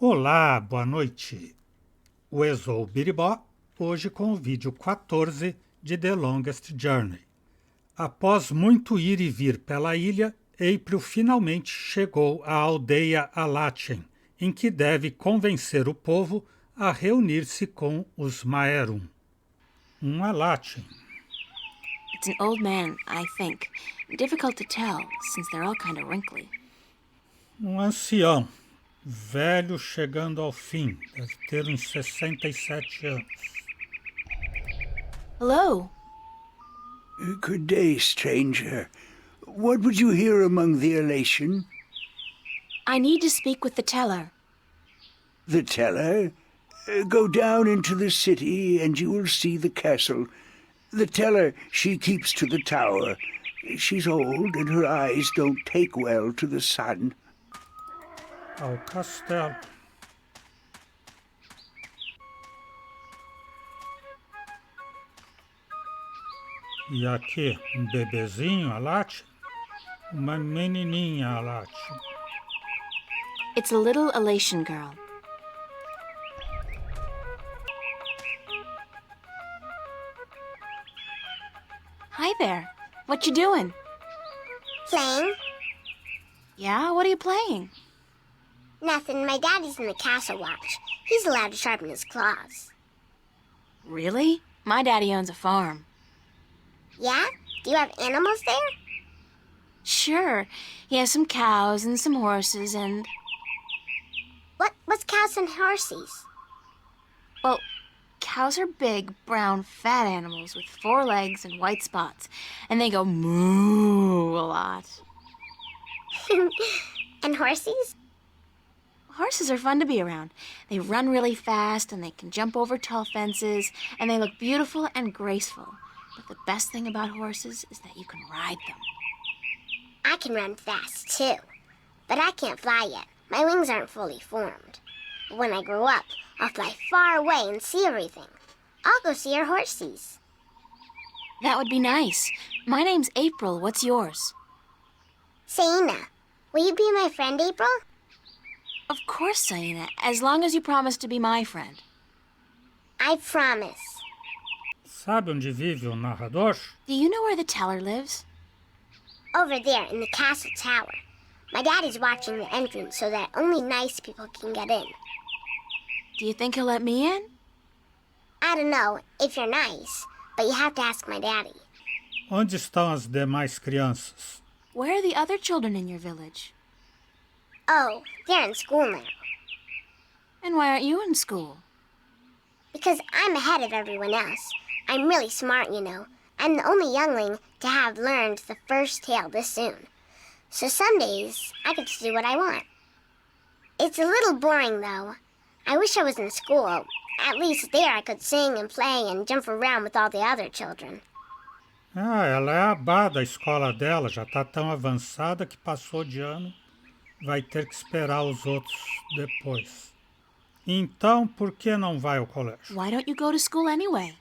Olá, boa noite. O Exou Biribó, hoje com o vídeo 14 de The Longest Journey. Após muito ir e vir pela ilha, April finalmente chegou à aldeia Alatchen, em que deve convencer o povo a reunir-se com os Maerum. Alatchen. It's an old man, I think. Difficult to tell, since they're all kind of wrinkly. Ancião, velho chegando ao fim, deve ter uns 67 anos. Hello. Good day, stranger. What would you hear among the elation? I need to speak with the teller. The teller? Go down into the city and you will see the castle. The teller, she keeps to the tower. She's old and her eyes don't take well to the sun. Ao castelo. E aqui, bebezinho Alatchen, uma menininha Alatchen. It's a little elation girl. Hi there. What you doing? Playing? Yeah, what are you playing? Nothing. My daddy's in the castle watch. He's allowed to sharpen his claws. Really? My daddy owns a farm. Yeah? Do you have animals there? Sure. He has some cows and some horses and... What's cows and horses? Well, cows are big, brown, fat animals with 4 legs and white spots. And they go moo a lot. And horses? Horses are fun to be around. They run really fast and they can jump over tall fences and they look beautiful and graceful. But the best thing about horses is that you can ride them. I can run fast, too. But I can't fly yet. My wings aren't fully formed. But when I grow up, I'll fly far away and see everything. I'll go see our horses. That would be nice. My name's April. What's yours? Saina, will you be my friend, April? Of course, Saina, as long as you promise to be my friend. I promise. Sabe onde vive o narrador? Do you know where the teller lives? Over there in the castle tower. My daddy's watching the entrance so that only nice people can get in. Do you think he'll let me in? I don't know if you're nice, but you have to ask my daddy. Onde estão as demais crianças? Where are the other children in your village? Oh, they're in school now. And why aren't you in school? Because I'm ahead of everyone else. I'm really smart, you know. I'm the only youngling to have learned the first tale this soon. So some days, I get to do what I want. It's a little boring, though. I wish I was in school. At least there I could sing and play and jump around with all the other children. Ah, ela é a aba da escola dela, já está tão avançada que passou de ano. Vai ter que esperar os outros depois. Então, por que não vai ao colégio? Why don't you go to school anyway?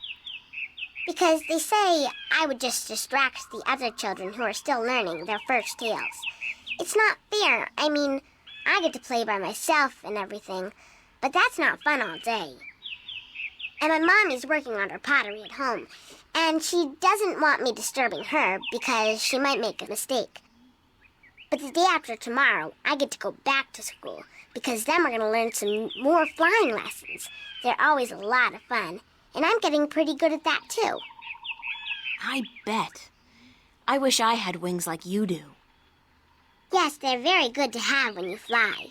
Because they say I would just distract the other children who are still learning their first tales. It's not fair. I mean, I get to play by myself and everything, but that's not fun all day. And my mommy's working on her pottery at home, and she doesn't want me disturbing her because she might make a mistake. But the day after tomorrow, I get to go back to school, because then we're going to learn some more flying lessons. They're always a lot of fun, and I'm getting pretty good at that, too. I bet. I wish I had wings like you do. Yes, they're very good to have when you fly.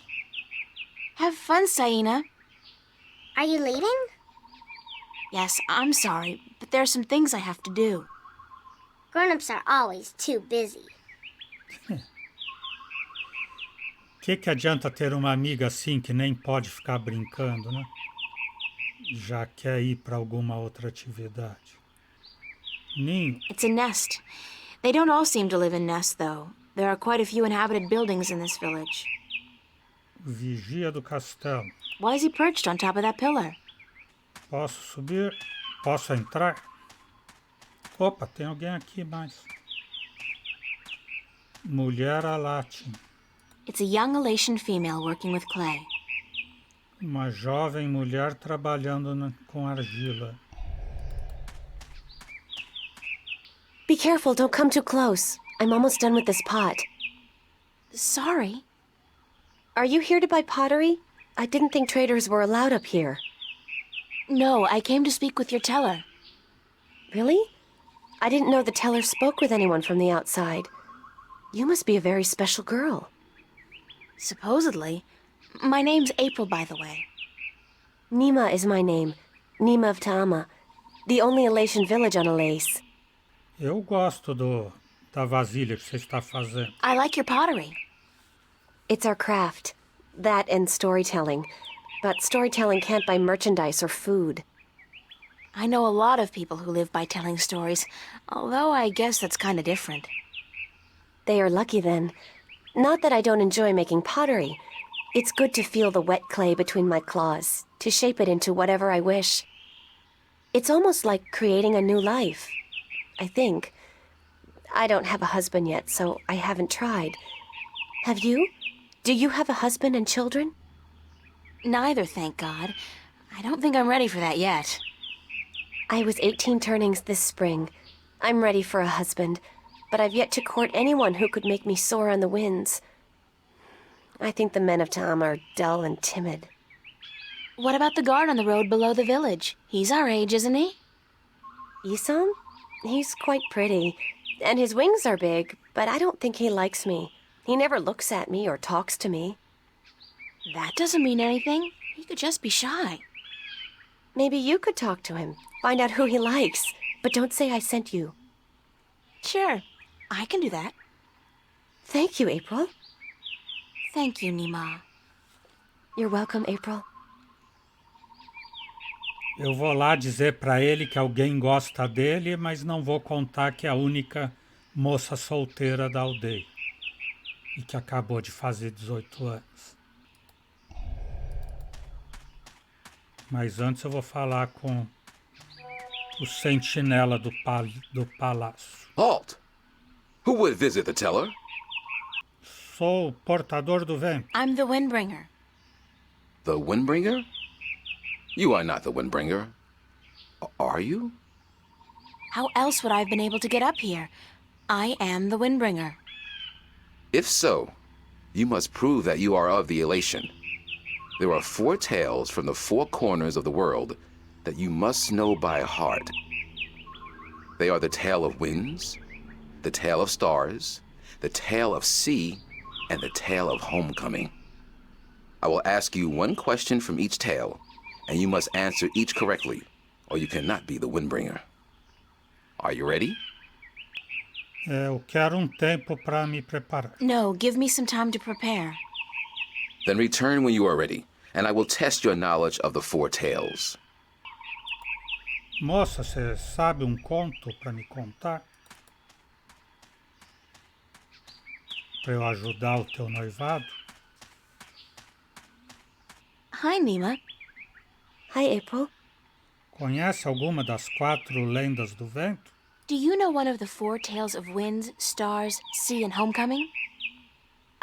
Have fun, Saina. Are you leaving? Yes, I'm sorry, but there are some things I have to do. Grown-ups are always too busy. Que adianta ter uma amiga assim que nem pode ficar brincando, né? Já quer ir para alguma outra atividade. Ninho. It's a nest. They don't all seem to live in nests, though. There are quite a few inhabited buildings in this village. Vigia do castelo. Why is he perched on top of that pillar? Posso subir? Posso entrar? Opa, tem alguém aqui mais. Mulher Alatchen. It's a young Elation female working with clay. Uma jovem mulher trabalhando com argila. Be careful, don't come too close. I'm almost done with this pot. Sorry. Are you here to buy pottery? I didn't think traders were allowed up here. No, I came to speak with your teller. Really? I didn't know the teller spoke with anyone from the outside. You must be a very special girl. Supposedly. My name's April, by the way. Nima is my name. Nima of Ta'ama. The only Elation village on Alace. Eu gosto da vasilha que você está fazendo. I like your pottery. It's our craft. That and storytelling. But storytelling can't buy merchandise or food. I know a lot of people who live by telling stories, although I guess that's kind of different. They are lucky then. Not that I don't enjoy making pottery. It's good to feel the wet clay between my claws, to shape it into whatever I wish. It's almost like creating a new life, I think. I don't have a husband yet, so I haven't tried. Have you? Do you have a husband and children? Neither, thank God. I don't think I'm ready for that yet. I was 18 turnings this spring. I'm ready for a husband, but I've yet to court anyone who could make me soar on the winds. I think the men of Ta'ama are dull and timid. What about the guard on the road below the village? He's our age, isn't he? Isom? He's quite pretty, and his wings are big, but I don't think he likes me. He never looks at me or talks to me. That doesn't mean anything. He could just be shy. Maybe you could talk to him, find out who he likes, but don't say I sent you. Sure, I can do that. Thank you, April. Thank you, Nima. You're welcome, April. Eu vou lá dizer para ele que alguém gosta dele, mas não vou contar que é a única moça solteira da aldeia e que acabou de fazer 18 anos. Mas antes eu vou falar com o sentinela do palácio. Halt! Who would visit the teller? Sou o portador do vento. I'm the Windbringer. The Windbringer? You are not the Windbringer. Are you? How else would I have been able to get up here? I am the Windbringer. If so, you must prove that you are of the Elation. There are 4 tales from the 4 corners of the world that you must know by heart. They are the tale of winds, the tale of stars, the tale of sea, and the tale of homecoming. I will ask you one question from each tale, and you must answer each correctly, or you cannot be the Windbringer. Are you ready? Eu quero tempo para me preparar. No, give me some time to prepare. Then return when you are ready, and I will test your knowledge of the 4 tales. Moça, você sabe conto para me contar? Para eu ajudar o teu noivado? Hi, Nima. Hi, April. Conhece alguma das 4 lendas do vento? Do you know one of the 4 tales of winds, stars, sea, and homecoming?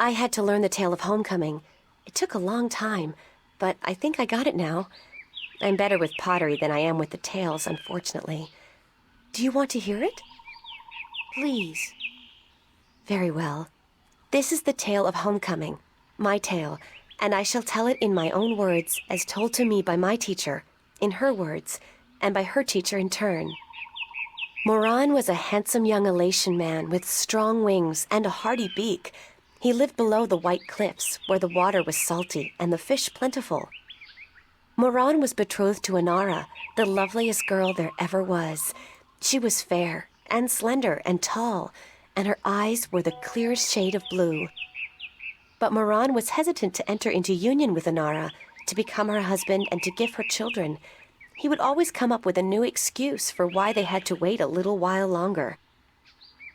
I had to learn the tale of homecoming. It took a long time, but I think I got it now. I'm better with pottery than I am with the tales, unfortunately. Do you want to hear it? Please. Very well. This is the tale of homecoming, my tale, and I shall tell it in my own words, as told to me by my teacher, in her words, and by her teacher in turn. Moran was a handsome young Elation man with strong wings and a hardy beak. He lived below the white cliffs, where the water was salty and the fish plentiful. Moran was betrothed to Inara, the loveliest girl there ever was. She was fair and slender and tall, and her eyes were the clearest shade of blue. But Moran was hesitant to enter into union with Inara, to become her husband and to give her children. He would always come up with a new excuse for why they had to wait a little while longer.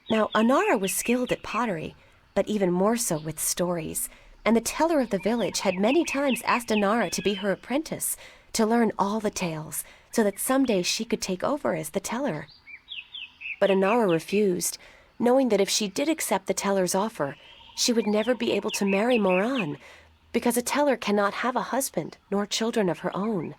Now, Inara was skilled at pottery, but even more so with stories, and the teller of the village had many times asked Inara to be her apprentice, to learn all the tales, so that someday she could take over as the teller. But Inara refused, knowing that if she did accept the teller's offer, she would never be able to marry Moran. because a teller cannot have a husband nor children of her own.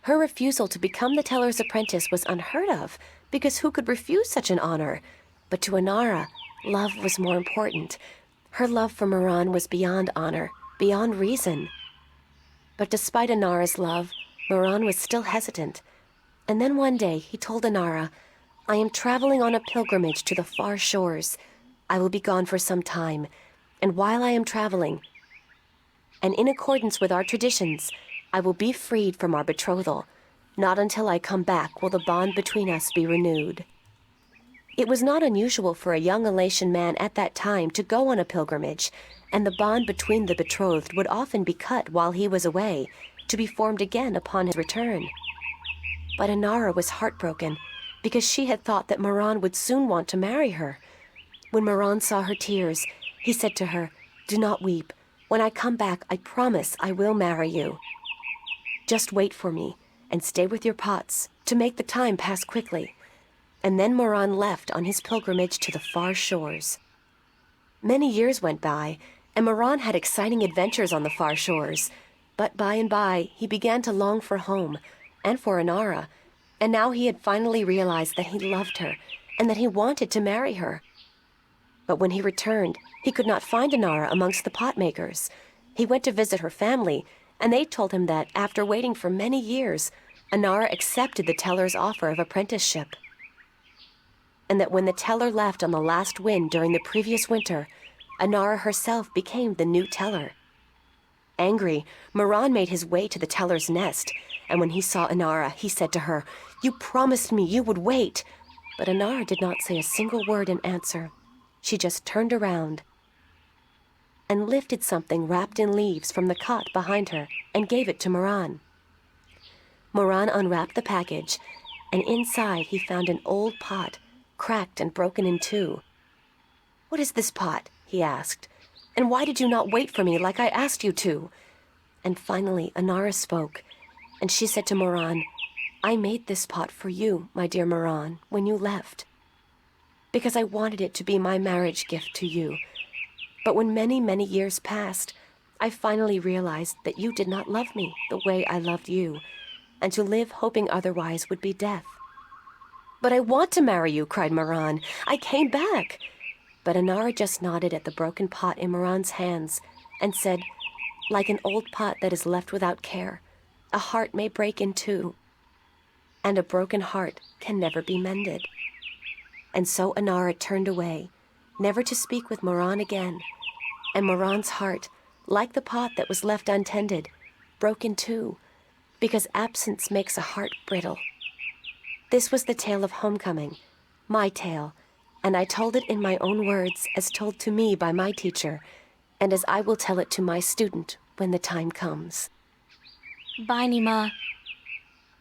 Her refusal to become the teller's apprentice was unheard of, because who could refuse such an honor? But to Inara, love was more important. Her love for Moran was beyond honor, beyond reason. But despite Inara's love, Moran was still hesitant. And then one day he told Inara, "I am traveling on a pilgrimage to the far shores. I will be gone for some time, and while I am traveling, and in accordance with our traditions, I will be freed from our betrothal. Not until I come back will the bond between us be renewed." It was not unusual for a young Elatian man at that time to go on a pilgrimage, and the bond between the betrothed would often be cut while he was away, to be formed again upon his return. But Inara was heartbroken, because she had thought that Moran would soon want to marry her. When Moran saw her tears, he said to her, "Do not weep. When I come back, I promise I will marry you. Just wait for me, and stay with your pots, to make the time pass quickly." And then Moran left on his pilgrimage to the far shores. Many years went by, and Moran had exciting adventures on the far shores. But by and by, he began to long for home, and for Inara, and now he had finally realized that he loved her, and that he wanted to marry her. But when he returned, he could not find Inara amongst the pot makers. He went to visit her family, and they told him that, after waiting for many years, Inara accepted the teller's offer of apprenticeship. And that when the teller left on the last wind during the previous winter, Inara herself became the new teller. Angry, Moran made his way to the teller's nest, and when he saw Inara, he said to her, "You promised me you would wait." But Inara did not say a single word in answer. She just turned around and lifted something wrapped in leaves from the cot behind her and gave it to Moran. Moran unwrapped the package, and inside he found an old pot, cracked and broken in two. "What is this pot?" he asked. "And why did you not wait for me like I asked you to?" And finally Inara spoke, and she said to Moran, "I made this pot for you, my dear Moran, when you left, because I wanted it to be my marriage gift to you. But when many, many years passed, I finally realized that you did not love me the way I loved you, and to live hoping otherwise would be death." "But I want to marry you," cried Moran. "I came back." But Inara just nodded at the broken pot in Moran's hands and said, "Like an old pot that is left without care, a heart may break in two, and a broken heart can never be mended." And so Inara turned away, never to speak with Moran again, and Moran's heart, like the pot that was left untended, broke in two, because absence makes a heart brittle. This was the tale of homecoming, my tale, and I told it in my own words as told to me by my teacher, and as I will tell it to my student when the time comes. Bye, Nima.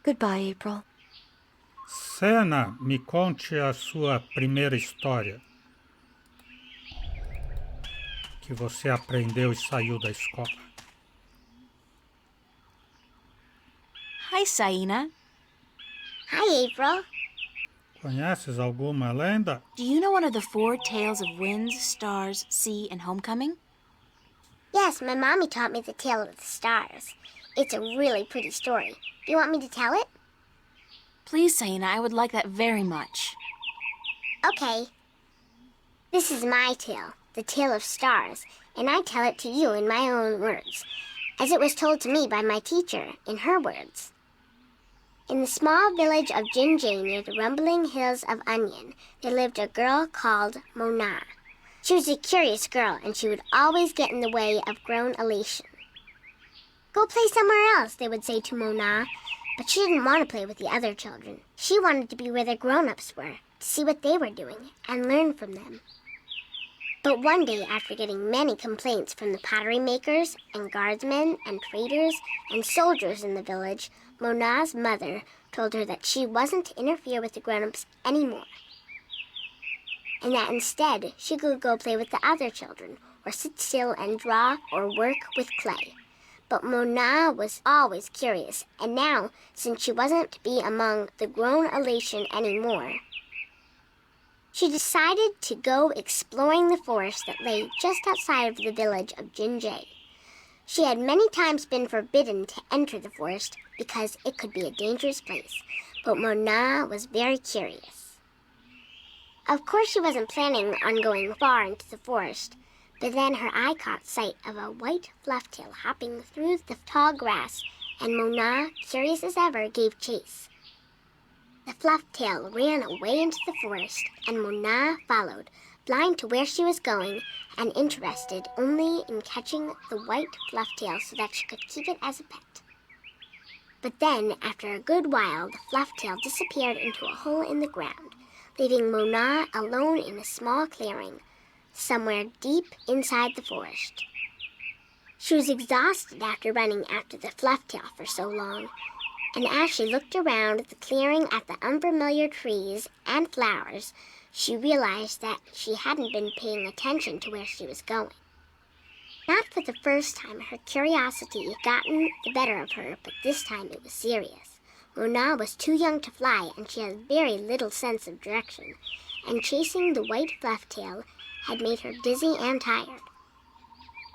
Goodbye, April. Sena, me conte a sua primeira história que você aprendeu e saiu da escola. Hi, Saina. Hi, April. Conheces alguma lenda? Do you know one of the 4 tales of winds, stars, sea, and homecoming? Yes, my mommy taught me the tale of the stars. It's a really pretty story. Do you want me to tell it? Please, Saina, I would like that very much. Okay. This is my tale, the tale of stars, and I tell it to you in my own words, as it was told to me by my teacher in her words. In the small village of Jinjay near the rumbling hills of Onion, there lived a girl called Mona. She was a curious girl, and she would always get in the way of grown elation. "Go play somewhere else," they would say to Mona, but she didn't want to play with the other children. She wanted to be where the grown-ups were, to see what they were doing, and learn from them. But one day, after getting many complaints from the pottery makers and guardsmen and traders and soldiers in the village, Mona's mother told her that she wasn't to interfere with the grown-ups anymore, and that instead she could go play with the other children, or sit still and draw or work with clay. But Mona was always curious, and now, since she wasn't to be among the grown elation anymore, she decided to go exploring the forest that lay just outside of the village of Jinjay. She had many times been forbidden to enter the forest because it could be a dangerous place, but Mona was very curious. Of course she wasn't planning on going far into the forest, but then her eye caught sight of a white flufftail hopping through the tall grass, and Mona, curious as ever, gave chase. The flufftail ran away into the forest, and Mona followed, blind to where she was going and interested only in catching the white flufftail so that she could keep it as a pet. But then, after a good while, the flufftail disappeared into a hole in the ground, leaving Mona alone in a small clearing, somewhere deep inside the forest. She was exhausted after running after the flufftail for so long, and as she looked around the clearing at the unfamiliar trees and flowers, she realized that she hadn't been paying attention to where she was going. Not for the first time, her curiosity had gotten the better of her, but this time it was serious. Mona was too young to fly, and she had very little sense of direction, and chasing the white flufftail had made her dizzy and tired.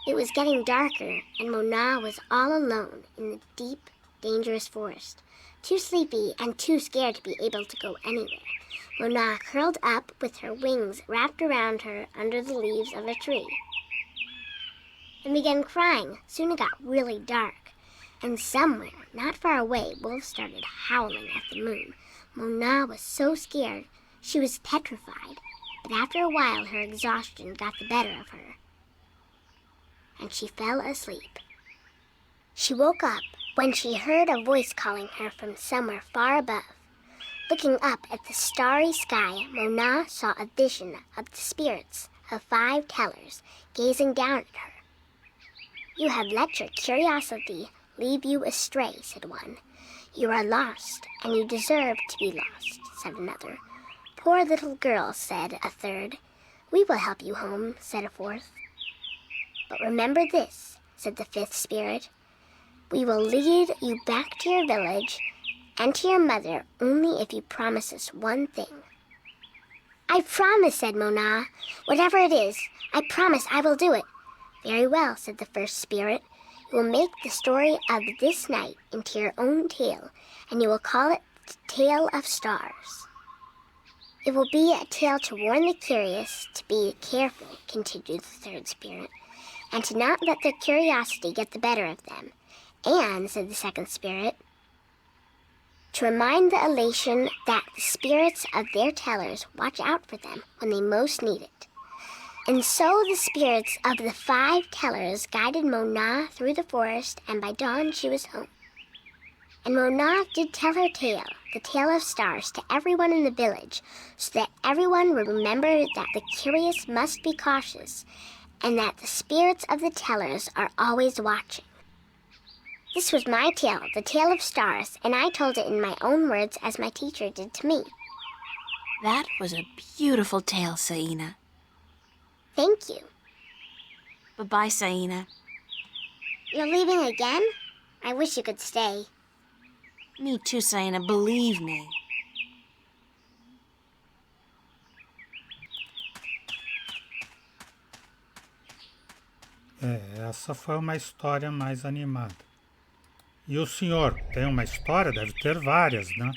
It was getting darker, and Mona was all alone in the deep, dangerous forest, too sleepy and too scared to be able to go anywhere. Mona curled up with her wings wrapped around her under the leaves of a tree and began crying. Soon it got really dark, and somewhere, not far away, wolves started howling at the moon. Mona was so scared she was petrified, but after a while her exhaustion got the better of her, and she fell asleep. She woke up when she heard a voice calling her from somewhere far above. Looking up at the starry sky, Mona saw a vision of the spirits of 5 tellers gazing down at her. "You have let your curiosity lead you astray," said one. "You are lost, and you deserve to be lost," said another. "Poor little girl," said a third. "We will help you home," said a fourth. "But remember this," said the 5th spirit. "We will lead you back to your village and to your mother only if you promise us one thing." "I promise," said Mona. "Whatever it is, I promise I will do it." "Very well," said the 1st spirit. "You will make the story of this night into your own tale, and you will call it the Tale of Stars." "It will be a tale to warn the curious to be careful," continued the 3rd spirit, "and to not let their curiosity get the better of them. And," said the 2nd spirit, "to remind the elation that the spirits of their tellers watch out for them when they most need it." And so the spirits of the 5 tellers guided Mona through the forest, and by dawn she was home. And Mona did tell her tale, the Tale of Stars, to everyone in the village, so that everyone would remember that the curious must be cautious, and that the spirits of the tellers are always watching. This was my tale, the Tale of Stars, and I told it in my own words as my teacher did to me. That was a beautiful tale, Saina. Thank you. Bye-bye, Saina. You're leaving again? I wish you could stay. Me too, Saina, believe me. Essa foi uma história mais animada. E o senhor tem uma história? Deve ter várias, né?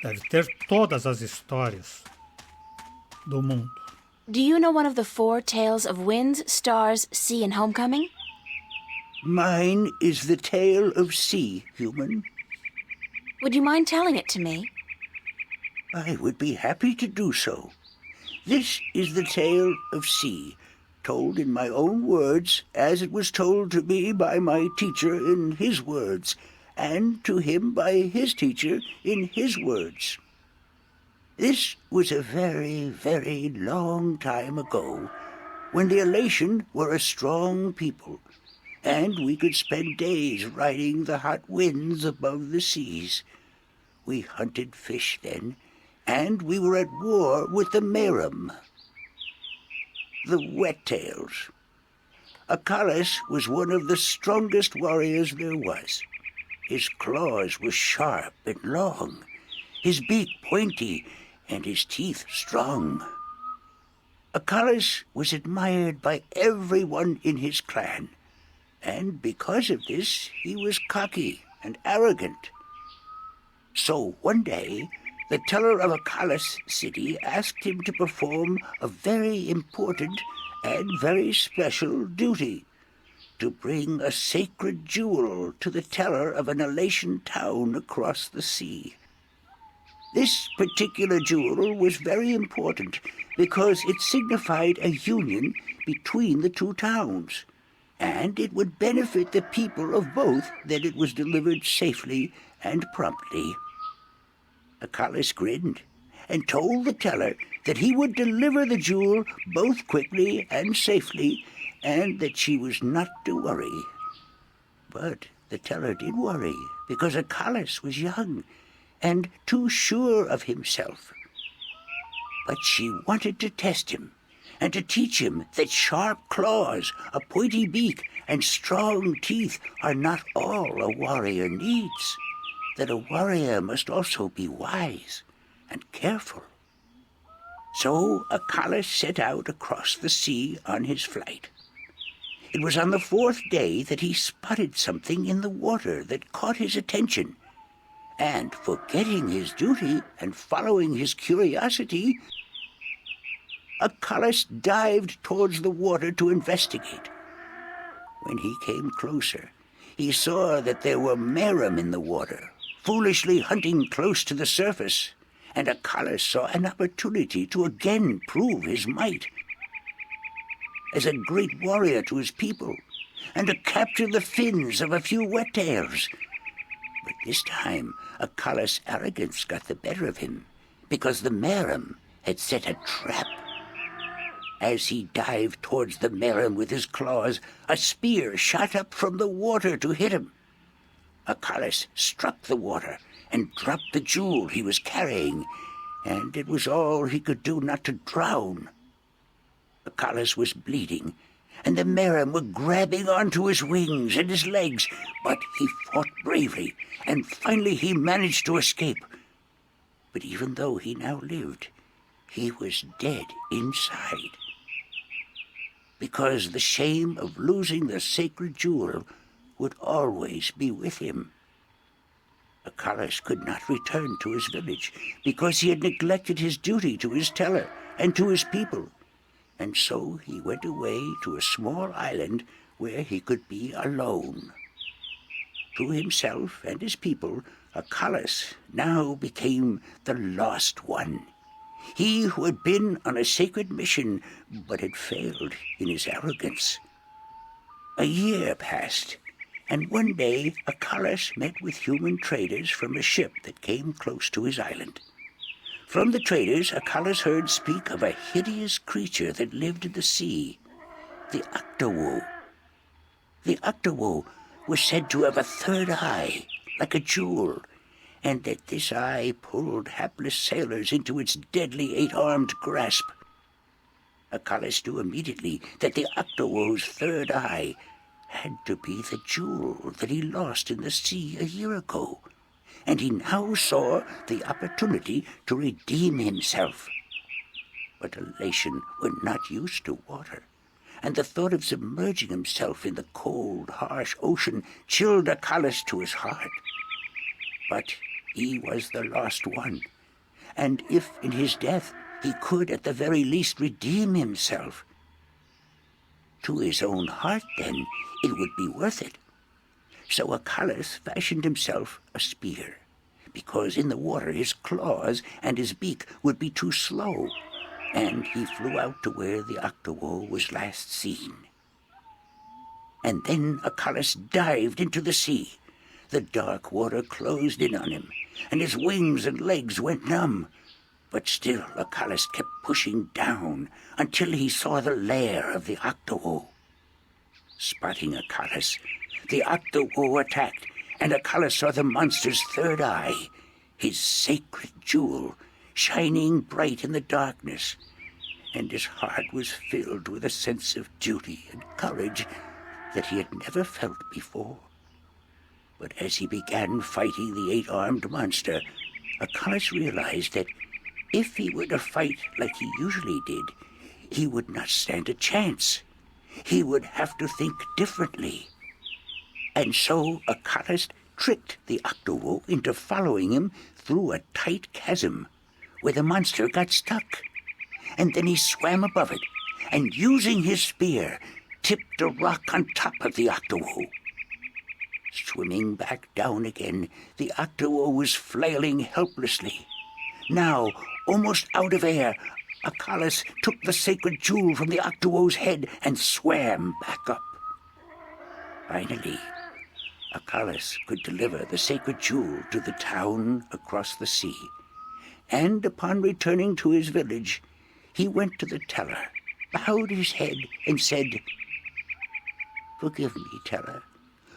Deve ter todas as histórias do mundo. Do you know one of the 4 tales of winds, stars, sea, and homecoming? Mine is the tale of sea, human. Would you mind telling it to me? I would be happy to do so. This is the tale of sea, told in my own words, as it was told to me by my teacher in his words, and to him by his teacher in his words. This was a very, very long time ago, when the elation were a strong people, and we could spend days riding the hot winds above the seas. We hunted fish then, and we were at war with the Merum, the wet-tails. Achilles was one of the strongest warriors there was. His claws were sharp and long, his beak pointy, and his teeth strong. Achilles was admired by everyone in his clan, and because of this he was cocky and arrogant. So one day, the teller of Akalis city asked him to perform a very important and very special duty, to bring a sacred jewel to the teller of an elation town across the sea. This particular jewel was very important because it signified a union between the two towns, and it would benefit the people of both that it was delivered safely and promptly. Akalis grinned and told the teller that he would deliver the jewel both quickly and safely, and that she was not to worry. But the teller did worry, because Akalis was young and too sure of himself. But she wanted to test him and to teach him that sharp claws, a pointy beak, and strong teeth are not all a warrior needs, that a warrior must also be wise and careful. So Akalis set out across the sea on his flight. It was on the fourth day that he spotted something in the water that caught his attention, and forgetting his duty and following his curiosity, Akalis dived towards the water to investigate. When he came closer, he saw that there were merum in the water, foolishly hunting close to the surface, and Akalis saw an opportunity to again prove his might as a great warrior to his people, and to capture the fins of a few wet-tails. But this time, Akalis' arrogance got the better of him, because the merum had set a trap. As he dived towards the merum with his claws, a spear shot up from the water to hit him. Akalis struck the water and dropped the jewel he was carrying, and it was all he could do not to drown. Akalis was bleeding, and the merum were grabbing onto his wings and his legs, but he fought bravely, and finally he managed to escape. But even though he now lived, he was dead inside, because the shame of losing the sacred jewel would always be with him. Akalis could not return to his village, because he had neglected his duty to his teller and to his people. And so he went away to a small island where he could be alone. To himself and his people, Akalis now became the lost one. He who had been on a sacred mission, but had failed in his arrogance. A year passed, and one day Akalis met with human traders from a ship that came close to his island. From the traders, Akalis heard speak of a hideous creature that lived in the sea, the Octowo. The Octowo was said to have a third eye, like a jewel, and that this eye pulled hapless sailors into its deadly eight-armed grasp. Akalis knew immediately that the Octowo's third eye had to be the jewel that he lost in the sea a year ago, and he now saw the opportunity to redeem himself. But elation were not used to water, and the thought of submerging himself in the cold, harsh ocean chilled Akalis to his heart. But he was the lost one, and if in his death he could at the very least redeem himself, to his own heart, then, it would be worth it. So Akalis fashioned himself a spear, because in the water his claws and his beak would be too slow, and he flew out to where the Octowo was last seen. And then Akalis dived into the sea. The dark water closed in on him, and his wings and legs went numb. But still Akalis kept pushing down until he saw the lair of the Octowo. Spotting Akalis, the Octowo attacked, and Akalis saw the monster's third eye, his sacred jewel, shining bright in the darkness, and his heart was filled with a sense of duty and courage that he had never felt before. But as he began fighting the eight-armed monster, Akalis realized that if he were to fight like he usually did, he would not stand a chance. He would have to think differently. And so Achalis tricked the Octowo into following him through a tight chasm where the monster got stuck. And then he swam above it and, using his spear, tipped a rock on top of the Octowo. Swimming back down again, the Octowo was flailing helplessly. Now, almost out of air, Achalis took the sacred jewel from the Octowo's head and swam back up. Finally, Achalis could deliver the sacred jewel to the town across the sea. And upon returning to his village, he went to the teller, bowed his head, and said, "Forgive me, teller,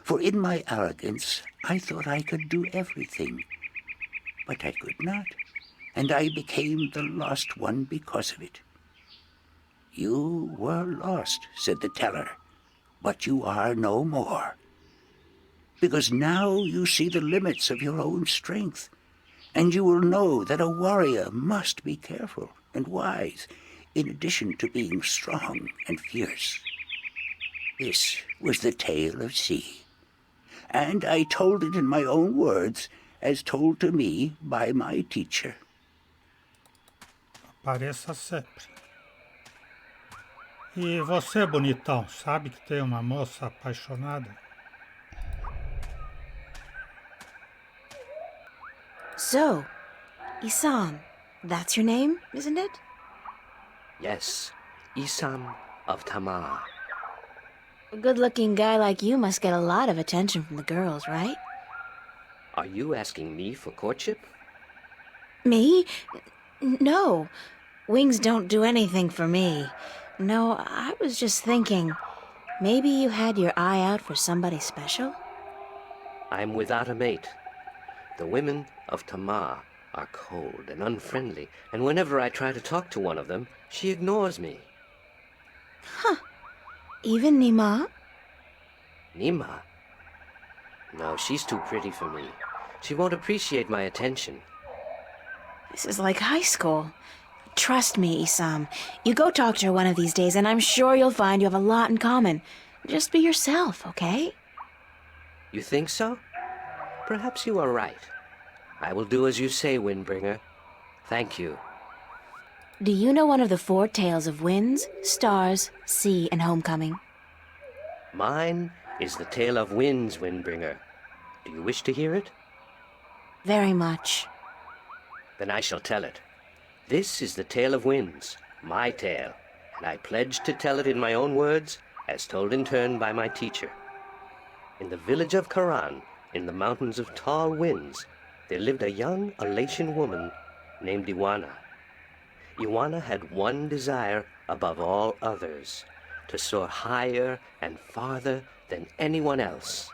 for in my arrogance I thought I could do everything. But I could not, and I became the lost one because of it." "You were lost," said the teller, "but you are no more. Because now you see the limits of your own strength, and you will know that a warrior must be careful and wise, in addition to being strong and fierce." This was the tale of C, and I told it in my own words, as told to me by my teacher. Apareça sempre. E você, bonitão, sabe que tem uma moça apaixonada? So, Isam, that's your name, isn't it? Yes, Isam of Tamar. A good-looking guy like you must get a lot of attention from the girls, right? Are you asking me for courtship? Me? No. Wings don't do anything for me. No, I was just thinking, maybe you had your eye out for somebody special? I'm without a mate. The women of Tamar are cold and unfriendly, and whenever I try to talk to one of them, she ignores me. Huh. Even Nima? Nima? No, she's too pretty for me. She won't appreciate my attention. This is like high school. Trust me, Isam. You go talk to her one of these days, and I'm sure you'll find you have a lot in common. Just be yourself, okay? You think so? Perhaps you are right. I will do as you say, Windbringer. Thank you. Do you know one of the 4 tales of winds, stars, sea, and homecoming? Mine is the tale of winds, Windbringer. Do you wish to hear it? Very much. Then I shall tell it. This is the tale of winds, my tale, and I pledge to tell it in my own words, as told in turn by my teacher. In the village of Karan, in the mountains of tall winds, there lived a young Elatian woman named Iwana. Iwana had one desire above all others, to soar higher and farther than anyone else.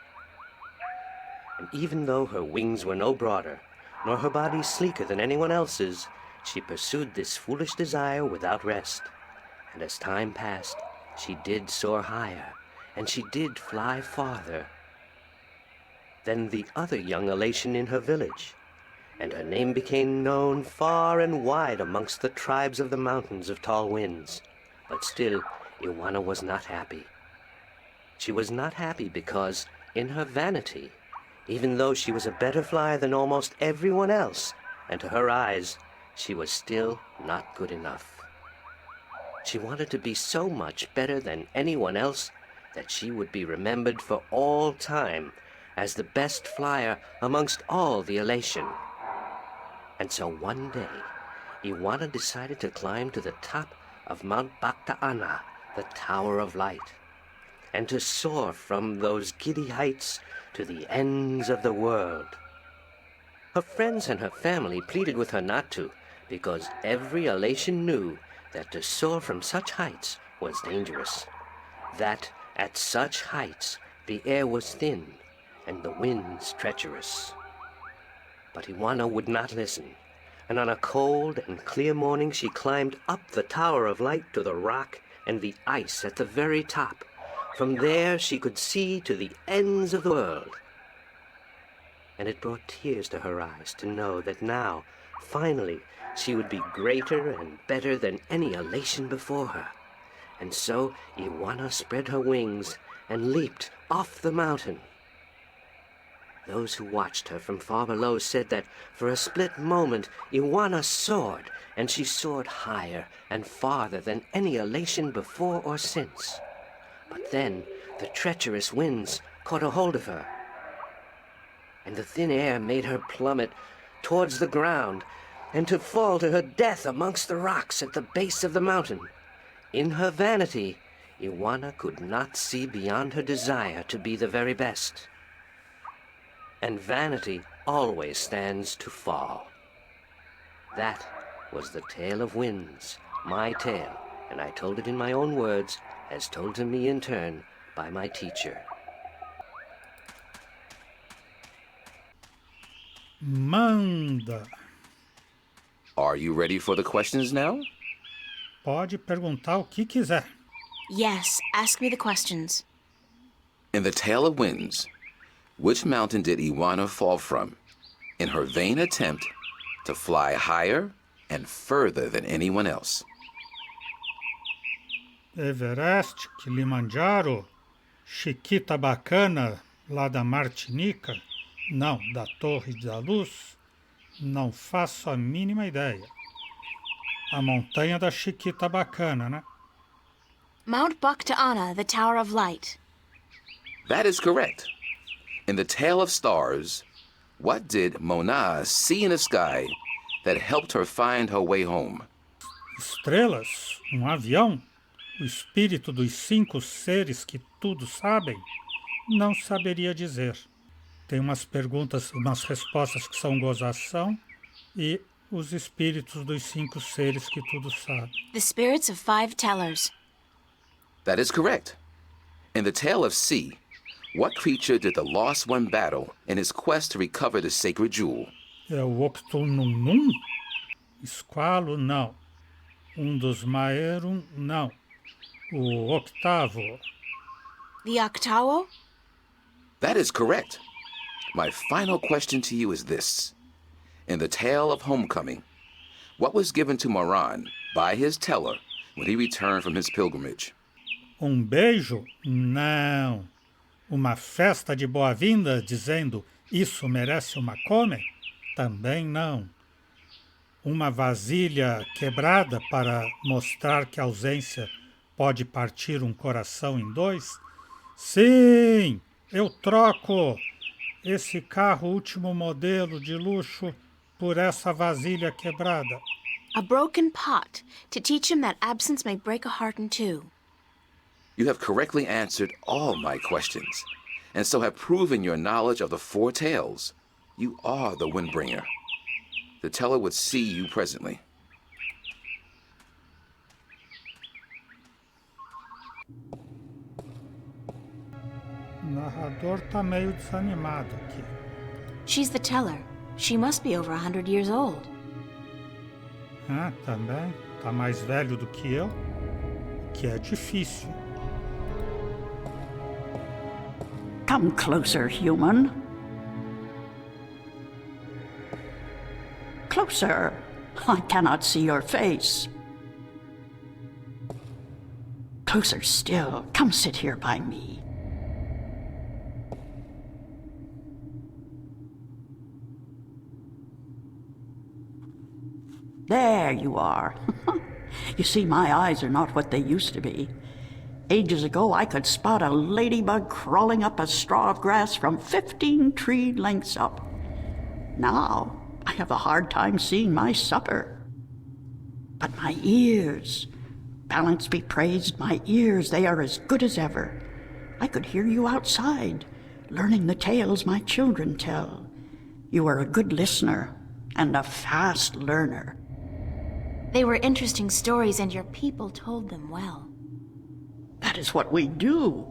And even though her wings were no broader, nor her body sleeker than anyone else's, she pursued this foolish desire without rest. And as time passed, she did soar higher, and she did fly farther than the other young Elatian in her village, and her name became known far and wide amongst the tribes of the mountains of tall winds. But still, Iwana was not happy. She was not happy because, in her vanity, even though she was a better flyer than almost everyone else, and to her eyes, she was still not good enough. She wanted to be so much better than anyone else that she would be remembered for all time as the best flyer amongst all the Elation. And so one day, Iwana decided to climb to the top of Mount Bakta'ana, the Tower of Light, and to soar from those giddy heights to the ends of the world. Her friends and her family pleaded with her not to, because every Elation knew that to soar from such heights was dangerous, that at such heights the air was thin and the winds treacherous. But Iwana would not listen, and on a cold and clear morning she climbed up the Tower of Light to the rock and the ice at the very top. From there she could see to the ends of the world. And it brought tears to her eyes to know that now, finally, she would be greater and better than any Elation before her. And so Iwana spread her wings and leaped off the mountain. Those who watched her from far below said that for a split moment Iwana soared, and she soared higher and farther than any elation before or since. But then the treacherous winds caught a hold of her, and the thin air made her plummet towards the ground, and to fall to her death amongst the rocks at the base of the mountain. In her vanity, Iwana could not see beyond her desire to be the very best. And vanity always stands to fall. That was the tale of winds, my tale, and I told it in my own words, as told to me in turn by my teacher. Manda. Are you ready for the questions now? Pode perguntar o que quiser. Yes, ask me the questions. In the Tale of Winds, which mountain did Iwana fall from in her vain attempt to fly higher and further than anyone else? Everest, Kilimanjaro, Chiquita Bacana, lá da Martinica? Não, da Torre da Luz? Não faço a mínima ideia. A montanha da Chiquita Bacana, né? Mount Bactaana, the Tower of Light. That is correct. In the Tale of Stars, what did Mona see in the sky that helped her find her way home? Estrelas? Avião? O espírito dos 5 seres que tudo sabem? Não saberia dizer. Tem umas perguntas, umas respostas que são gozação e os espíritos dos 5 seres que tudo sabem. The spirits of 5 tellers. That is correct. In the Tale of Sea, what creature did the Lost One battle in his quest to recover the sacred jewel? É o Octonunum? Esqualo, não. Dos Maerum, não. O octavo. The Octavo? That is correct. My final question to you is this. In the Tale of Homecoming, what was given to Moran by his teller when he returned from his pilgrimage? Beijo? Não. Uma festa de boa-vinda dizendo isso merece uma come? Também não. Uma vasilha quebrada para mostrar que a ausência pode partir um coração em 2? Sim, eu troco esse carro último modelo de luxo por essa vasilha quebrada. A broken pot, to teach him that absence may break a heart in 2. You have correctly answered all my questions, and so have proven your knowledge of the 4 tales. You are the Windbringer. The teller would see you presently. O narrador tá meio desanimado aqui. She's the teller. She must be over 100 years old. Ah, também. Tá mais velho do que eu, que é difícil. Come closer, human. Closer. I cannot see your face. Closer still. Come sit here by me. There you are. You see, my eyes are not what they used to be. Ages ago, I could spot a ladybug crawling up a straw of grass from 15 tree lengths up. Now, I have a hard time seeing my supper. But my ears, balance be praised, my ears, they are as good as ever. I could hear you outside, learning the tales my children tell. You are a good listener and a fast learner. They were interesting stories, and your people told them well. That is what we do.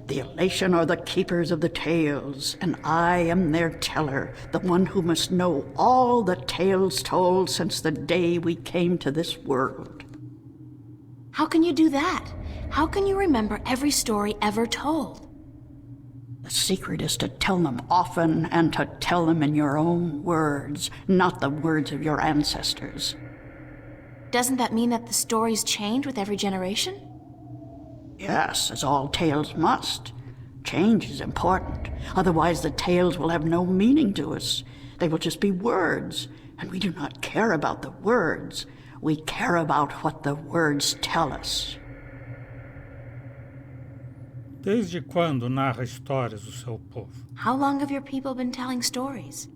The elation are the keepers of the tales, and I am their teller, the one who must know all the tales told since the day we came to this world. How can you do that? How can you remember every story ever told? The secret is to tell them often and to tell them in your own words, not the words of your ancestors. Doesn't that mean that the stories change with every generation? Yes, as all tales must. Change is important. Otherwise, the tales will have no meaning to us. They will just be words, and we do not care about the words. We care about what the words tell us. Desde quando narra histórias o seu povo? How long have your people been telling stories?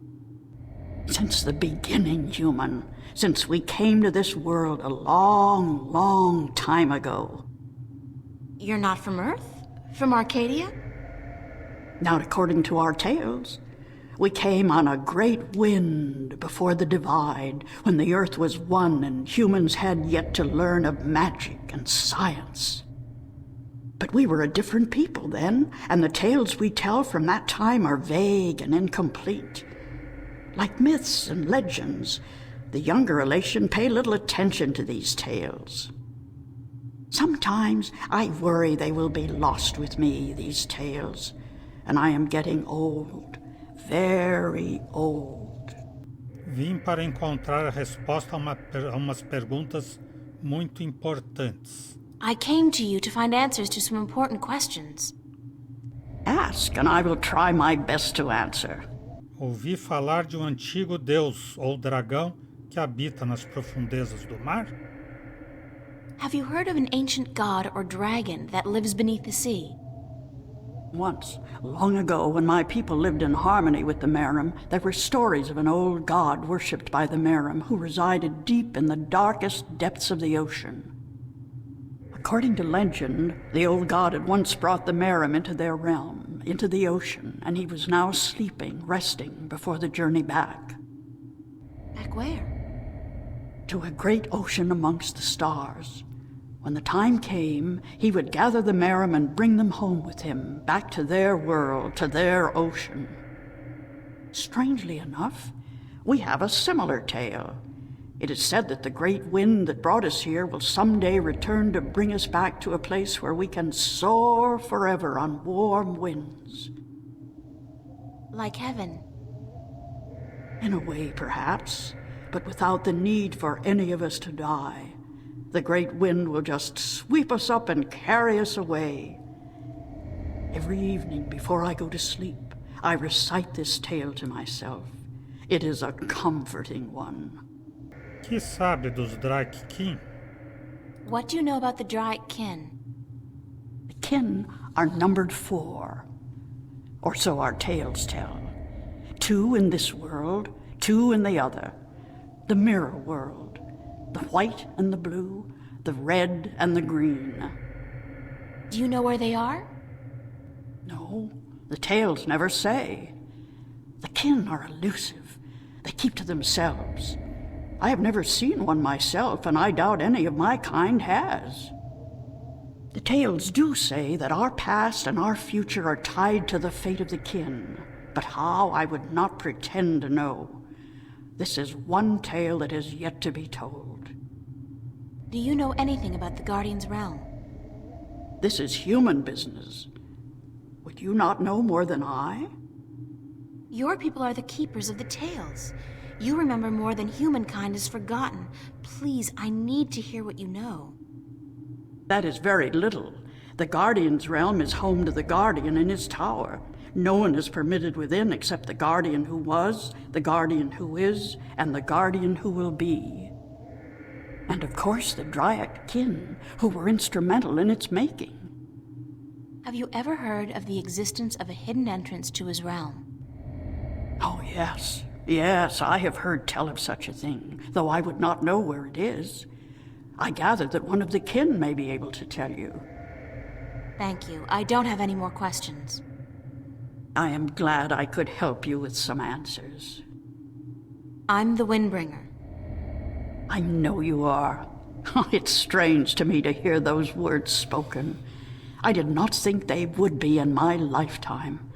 Since the beginning, human. Since we came to this world a long, long time ago. You're not from Earth? From Arcadia? Not according to our tales. We came on a great wind before the divide, when the earth was one and humans had yet to learn of magic and science. But we were a different people then, and the tales we tell from that time are vague and incomplete. Like myths and legends, the younger elation pay little attention to these tales. Sometimes I worry they will be lost with me, these tales, and I am getting old, very old. Vim para encontrar a resposta a umas perguntas muito importantes. I came to you to find answers to some important questions. Ask, and I will try my best to answer. Ouvi falar de um antigo deus ou dragão que habita nas profundezas do mar? Have you heard of an ancient god or dragon that lives beneath the sea? Once, long ago, when my people lived in harmony with the Merim, there were stories of an old god worshipped by the Merim who resided deep in the darkest depths of the ocean. According to legend, the old god had once brought the Merim into their realm, into the ocean, and he was now sleeping, resting before the journey back. Back where? To a great ocean amongst the stars. When the time came, he would gather the Merim and bring them home with him, back to their world, to their ocean. Strangely enough, we have a similar tale. It is said that the great wind that brought us here will someday return to bring us back to a place where we can soar forever on warm winds. Like heaven. In a way, perhaps, but without the need for any of us to die. The great wind will just sweep us up and carry us away. Every evening before I go to sleep, I recite this tale to myself. It is a comforting one. Que sabe dos Drake-kin? What do you know about the Drake kin? The kin are numbered 4, or so our tales tell. 2 in this world, 2 in the other. The mirror world, the white and the blue, the red and the green. Do you know where they are? No, the tales never say. The kin are elusive. They keep to themselves. I have never seen one myself, and I doubt any of my kind has. The tales do say that our past and our future are tied to the fate of the kin, but how I would not pretend to know. This is one tale that is yet to be told. Do you know anything about the Guardian's realm? This is human business. Would you not know more than I? Your people are the keepers of the tales. You remember more than humankind has forgotten. Please, I need to hear what you know. That is very little. The Guardian's realm is home to the Guardian in his tower. No one is permitted within except the Guardian who was, the Guardian who is, and the Guardian who will be. And of course the Dryac kin, who were instrumental in its making. Have you ever heard of the existence of a hidden entrance to his realm? Oh, yes. Yes, I have heard tell of such a thing, though I would not know where it is. I gather that one of the kin may be able to tell you. Thank you. I don't have any more questions. I am glad I could help you with some answers. I'm the Windbringer. I know you are. It's strange to me to hear those words spoken. I did not think they would be in my lifetime.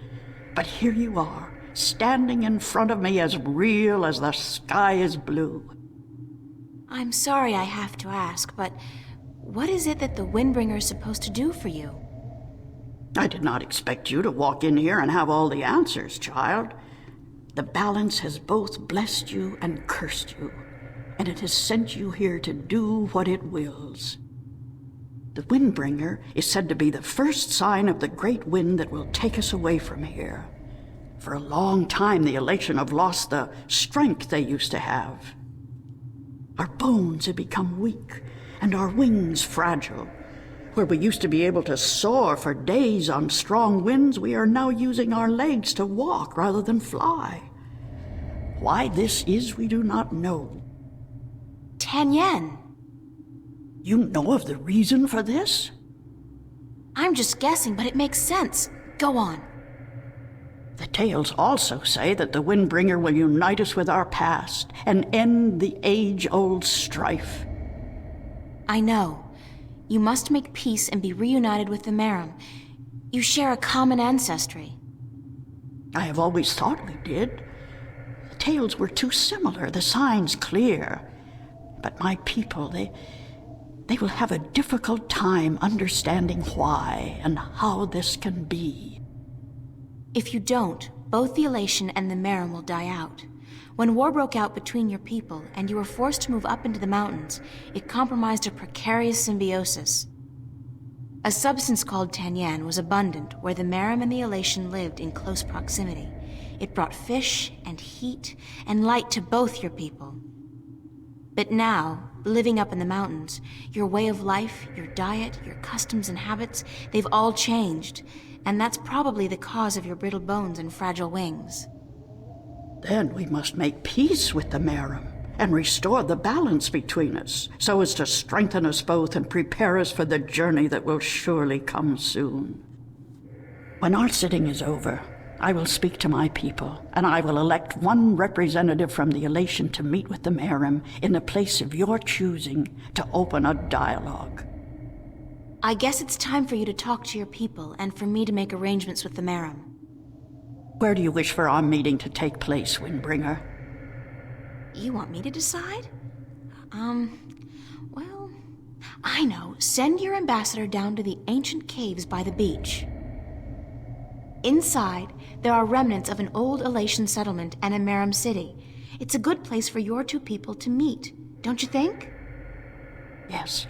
But here you are, standing in front of me as real as the sky is blue. I'm sorry I have to ask, but what is it that the Windbringer is supposed to do for you? I did not expect you to walk in here and have all the answers, child. The balance has both blessed you and cursed you, and it has sent you here to do what it wills. The Windbringer is said to be the first sign of the great wind that will take us away from here. For a long time, the Elation have lost the strength they used to have. Our bones have become weak, and our wings fragile. Where we used to be able to soar for days on strong winds, we are now using our legs to walk rather than fly. Why this is, we do not know. Tanyan. You know of the reason for this? I'm just guessing, but it makes sense. Go on. The tales also say that the Windbringer will unite us with our past and end the age-old strife. I know. You must make peace and be reunited with the Merim. You share a common ancestry. I have always thought we did. The tales were too similar, the signs clear. But my people, they will have a difficult time understanding why and how this can be. If you don't, both the Elation and the Merim will die out. When war broke out between your people and you were forced to move up into the mountains, it compromised a precarious symbiosis. A substance called Tanyan was abundant where the Merim and the Elation lived in close proximity. It brought fish and heat and light to both your people. But now, living up in the mountains, your way of life, your diet, your customs and habits, they've all changed. And that's probably the cause of your brittle bones and fragile wings. Then we must make peace with the Merim and restore the balance between us, so as to strengthen us both and prepare us for the journey that will surely come soon. When our sitting is over, I will speak to my people, and I will elect one representative from the Elation to meet with the Merim in the place of your choosing to open a dialogue. I guess it's time for you to talk to your people and for me to make arrangements with the Merim. Where do you wish for our meeting to take place, Windbringer? You want me to decide? Well, I know. Send your ambassador down to the ancient caves by the beach. Inside, there are remnants of an old Elation settlement and a Merim city. It's a good place for your two people to meet, don't you think? Yes.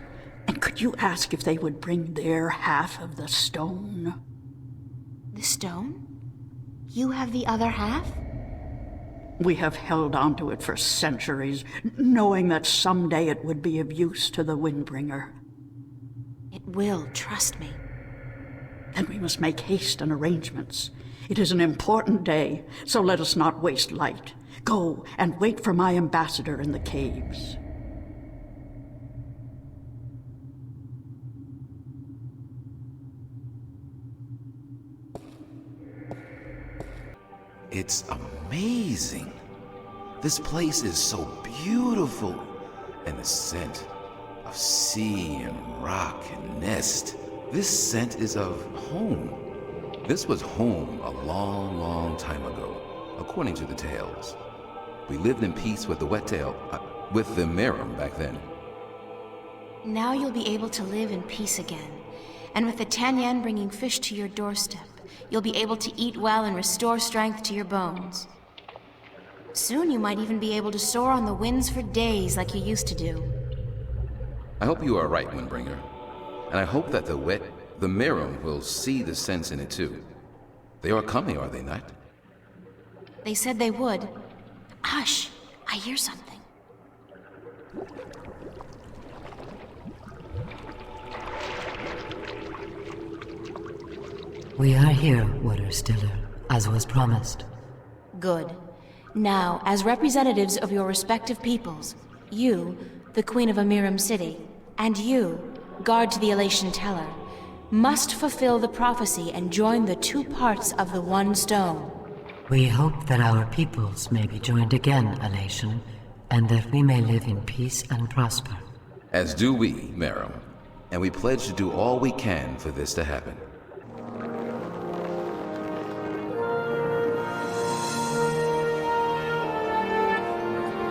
And could you ask if they would bring their half of the stone? The stone? You have the other half? We have held on to it for centuries, knowing that someday it would be of use to the Windbringer. It will, trust me. Then we must make haste and arrangements. It is an important day, so let us not waste light. Go and wait for my ambassador in the caves. It's amazing. This place is so beautiful. And the scent of sea and rock and nest. This scent is of home. This was home a long, long time ago, according to the tales. We lived in peace with the with the Merim back then. Now you'll be able to live in peace again. And with the Tanyan bringing fish to your doorstep, you'll be able to eat well and restore strength to your bones. Soon you might even be able to soar on the winds for days like you used to do. I hope you are right, Windbringer. And I hope that the Merim will see the sense in it too. They are coming, are they not? They said they would. Hush, I hear something. We are here, Water Stiller, as was promised. Good. Now, as representatives of your respective peoples, you, the Queen of a Merim city, and you, guard to the Elation Teller, must fulfill the prophecy and join the two parts of the one stone. We hope that our peoples may be joined again, Elation, and that we may live in peace and prosper. As do we, Merim, and we pledge to do all we can for this to happen.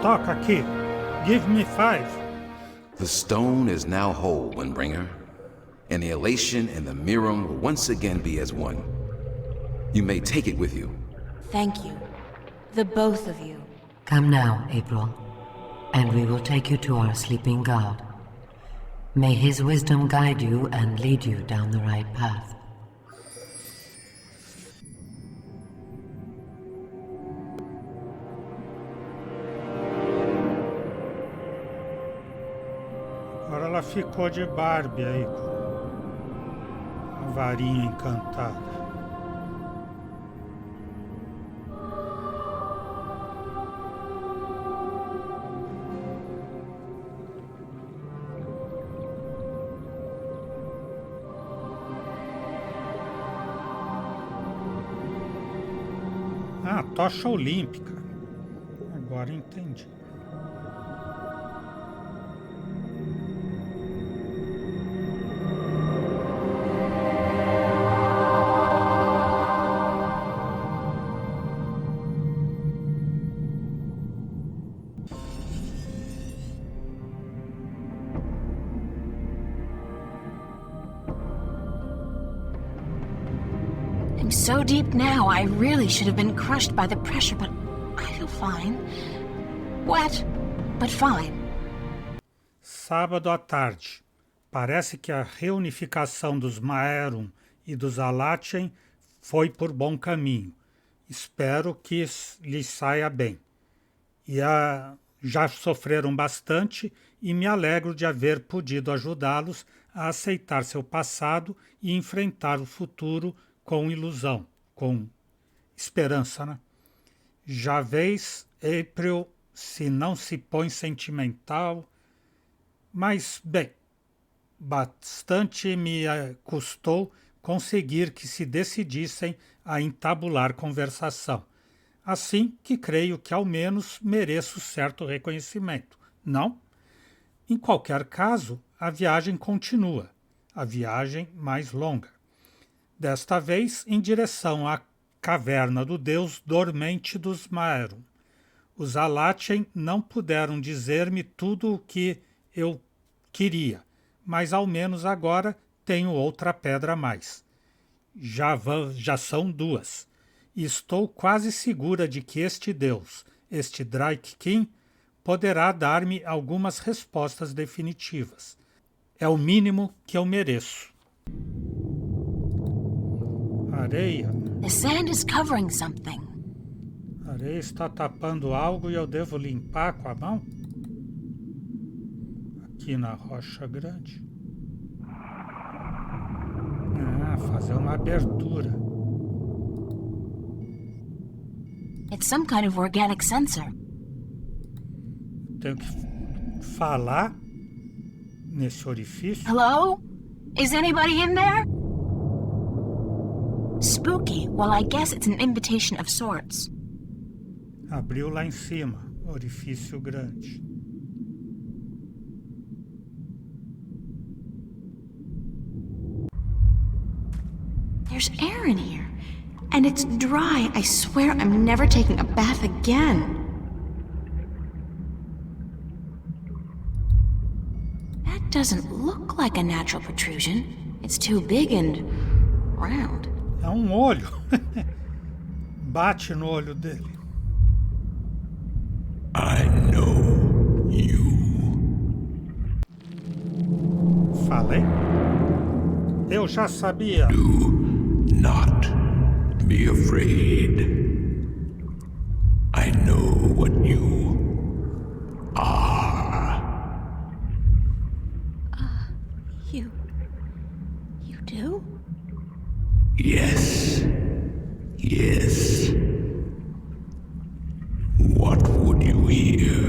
Talk aqui. Give me 5. The stone is now whole, Windbringer, and the Elation and the Merim will once again be as one. You may take it with you. Thank you. The both of you. Come now, April, and we will take you to our sleeping god. May his wisdom guide you and lead you down the right path. Agora ela ficou de Barbie aí, com a varinha encantada. Ah, tocha olímpica. Agora entendi. I'm so deep now, I really should have been crushed by the pressure, but I feel fine. Wet, but fine. Sábado à tarde. Parece que a reunificação dos Maerum e dos Alatien foi por bom caminho. Espero que lhes saia bem. Já sofreram bastante e me alegro de haver podido ajudá-los a aceitar seu passado e enfrentar o futuro com ilusão, com esperança, né? Já vês, April, se não se põe sentimental, mas, bem, bastante me custou conseguir que se decidissem a entabular conversação. Assim que creio que ao menos mereço certo reconhecimento, não? Em qualquer caso, a viagem continua, a viagem mais longa. Desta vez em direção à caverna do deus dormente dos Maerum. Os Alatien não puderam dizer-me tudo o que eu queria, mas ao menos agora tenho outra pedra a mais. Já são 2. E estou quase segura de que este deus, este Drake King, poderá dar-me algumas respostas definitivas. É o mínimo que eu mereço. Areia. The sand is covering something. A areia está tapando algo e eu devo limpar com a mão? Aqui na rocha grande. Ah, fazer uma abertura. It's some kind of organic sensor. Tenho que falar nesse orifício. Hello? Is anybody in there? Spooky. Well, I guess it's an invitation of sorts. Abriu lá em cima, orifício grande. There's air in here. And it's dry. I swear I'm never taking a bath again. That doesn't look like a natural protrusion. It's too big and round. É um olho. Bate no olho dele. I know you. Falei? Eu já sabia. Do not be afraid. I know what you are. You do? Yes. Yes. What would you hear?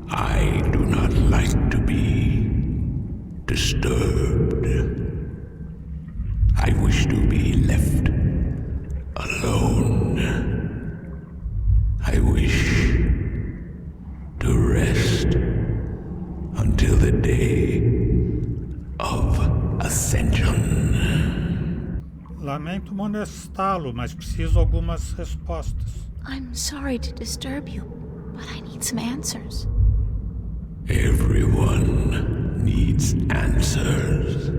I do not like to be disturbed. I wish to be left alone. I wish to rest until the day of ascension. Lamento molestá-lo, mas preciso algumas respostas. I'm sorry to disturb you, but I need some answers. Everyone needs answers.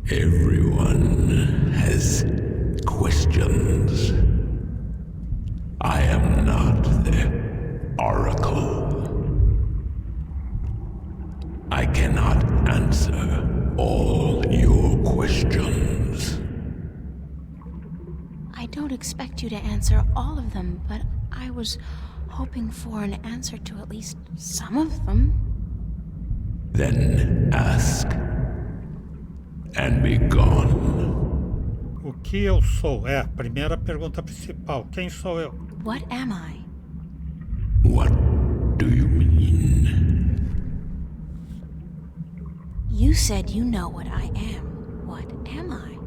Everyone has questions. I am not the oracle. expect you to answer all of them, but I was hoping for an answer to at least some of them. Then ask, and be gone. O que eu sou? É a primeira pergunta principal. Quem sou eu? What am I? What do you mean? You said you know what I am. What am I?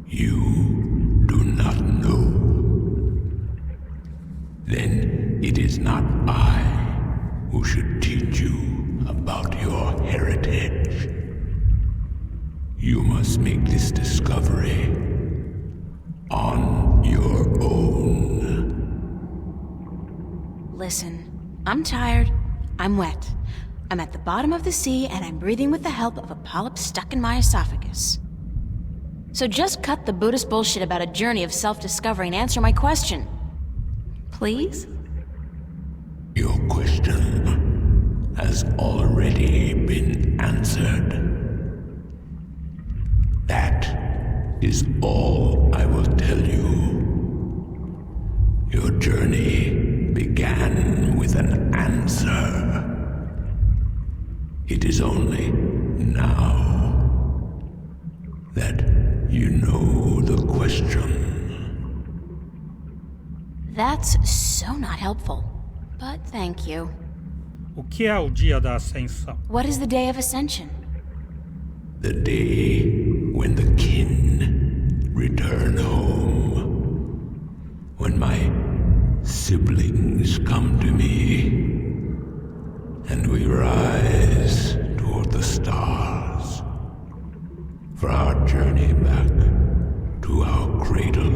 You do not know. Then it is not I who should teach you about your heritage. You must make this discovery on your own. Listen, I'm tired. I'm wet. I'm at the bottom of the sea, and I'm breathing with the help of a polyp stuck in my esophagus. So just cut the Buddhist bullshit about a journey of self-discovery and answer my question. Please? Your question has already been answered. That is all I will tell you. Your journey began with an answer. It is only now that you know the question. That's so not helpful, but thank you. O que é o dia da ascensão? What is the day of ascension? The day when the kin return home. When my siblings come to me, and we rise toward the stars for our journey back to our cradle.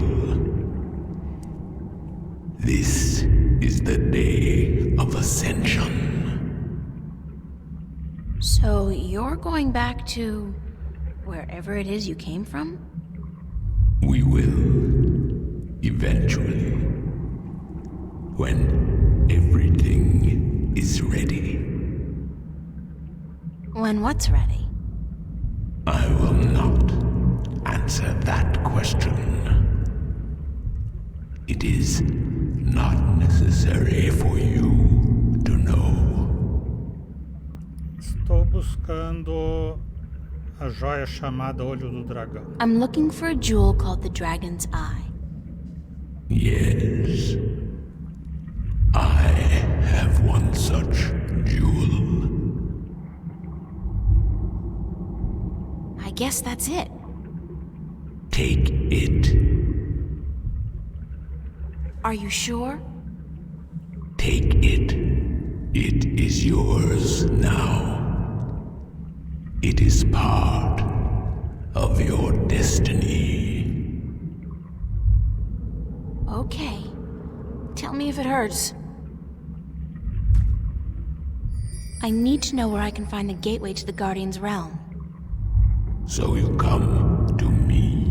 This is the day of ascension. So you're going back to wherever it is you came from? We will, eventually, when everything is ready. When what's ready? I will not answer that question. It is not necessary for you to know. Estou buscando a joia chamada Olho do Dragão. I'm looking for a jewel called the Dragon's Eye. Yes. I have one such jewel. I guess that's it. Take it. Are you sure? Take it. It is yours now. It is part of your destiny. Okay. Tell me if it hurts. I need to know where I can find the gateway to the Guardian's realm. So you come to me.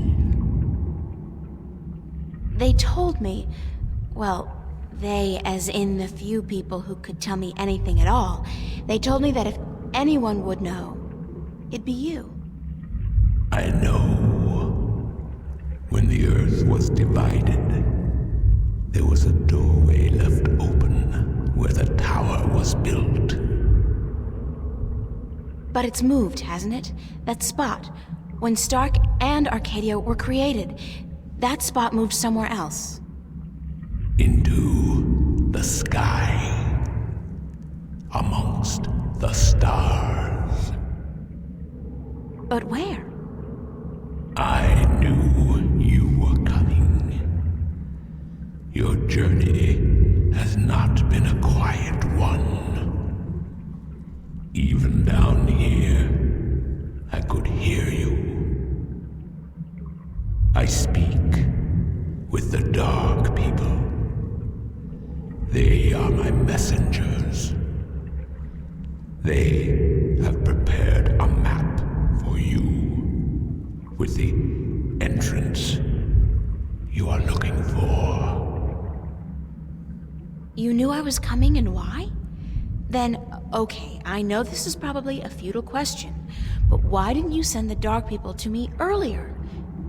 They told me, well, they as in the few people who could tell me anything at all, they told me that if anyone would know, it'd be you. I know. When the earth was divided, there was a doorway left open where the tower was built. But it's moved, hasn't it? That spot. When Stark and Arcadia were created, that spot moved somewhere else. Into the sky. Amongst the stars. But where? I knew you were coming. Your journey has not been a quiet one. Even down here, I could hear you. I speak with the dark people. They are my messengers. They have prepared a map for you with the entrance you are looking for. You knew I was coming and why? Then, okay, I know this is probably a futile question, but why didn't you send the dark people to me earlier?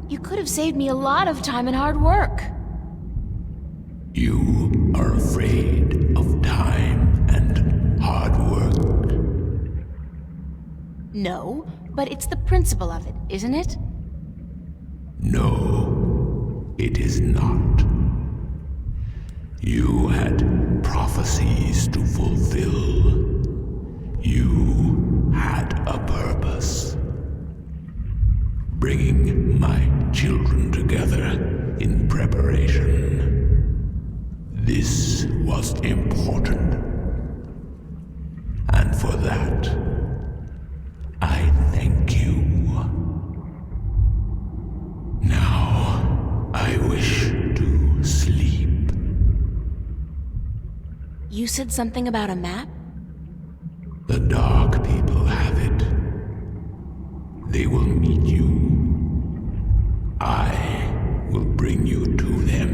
You could have saved me a lot of time and hard work. You are afraid of time and hard work. No, but it's the principle of it, isn't it? No, it is not. You had prophecies to fulfill. You had a purpose. Bringing my children together in preparation. This was important. And for that, I thank you. Now, I wish to sleep. You said something about a map? The Dark People have it. They will meet you. I will bring you to them.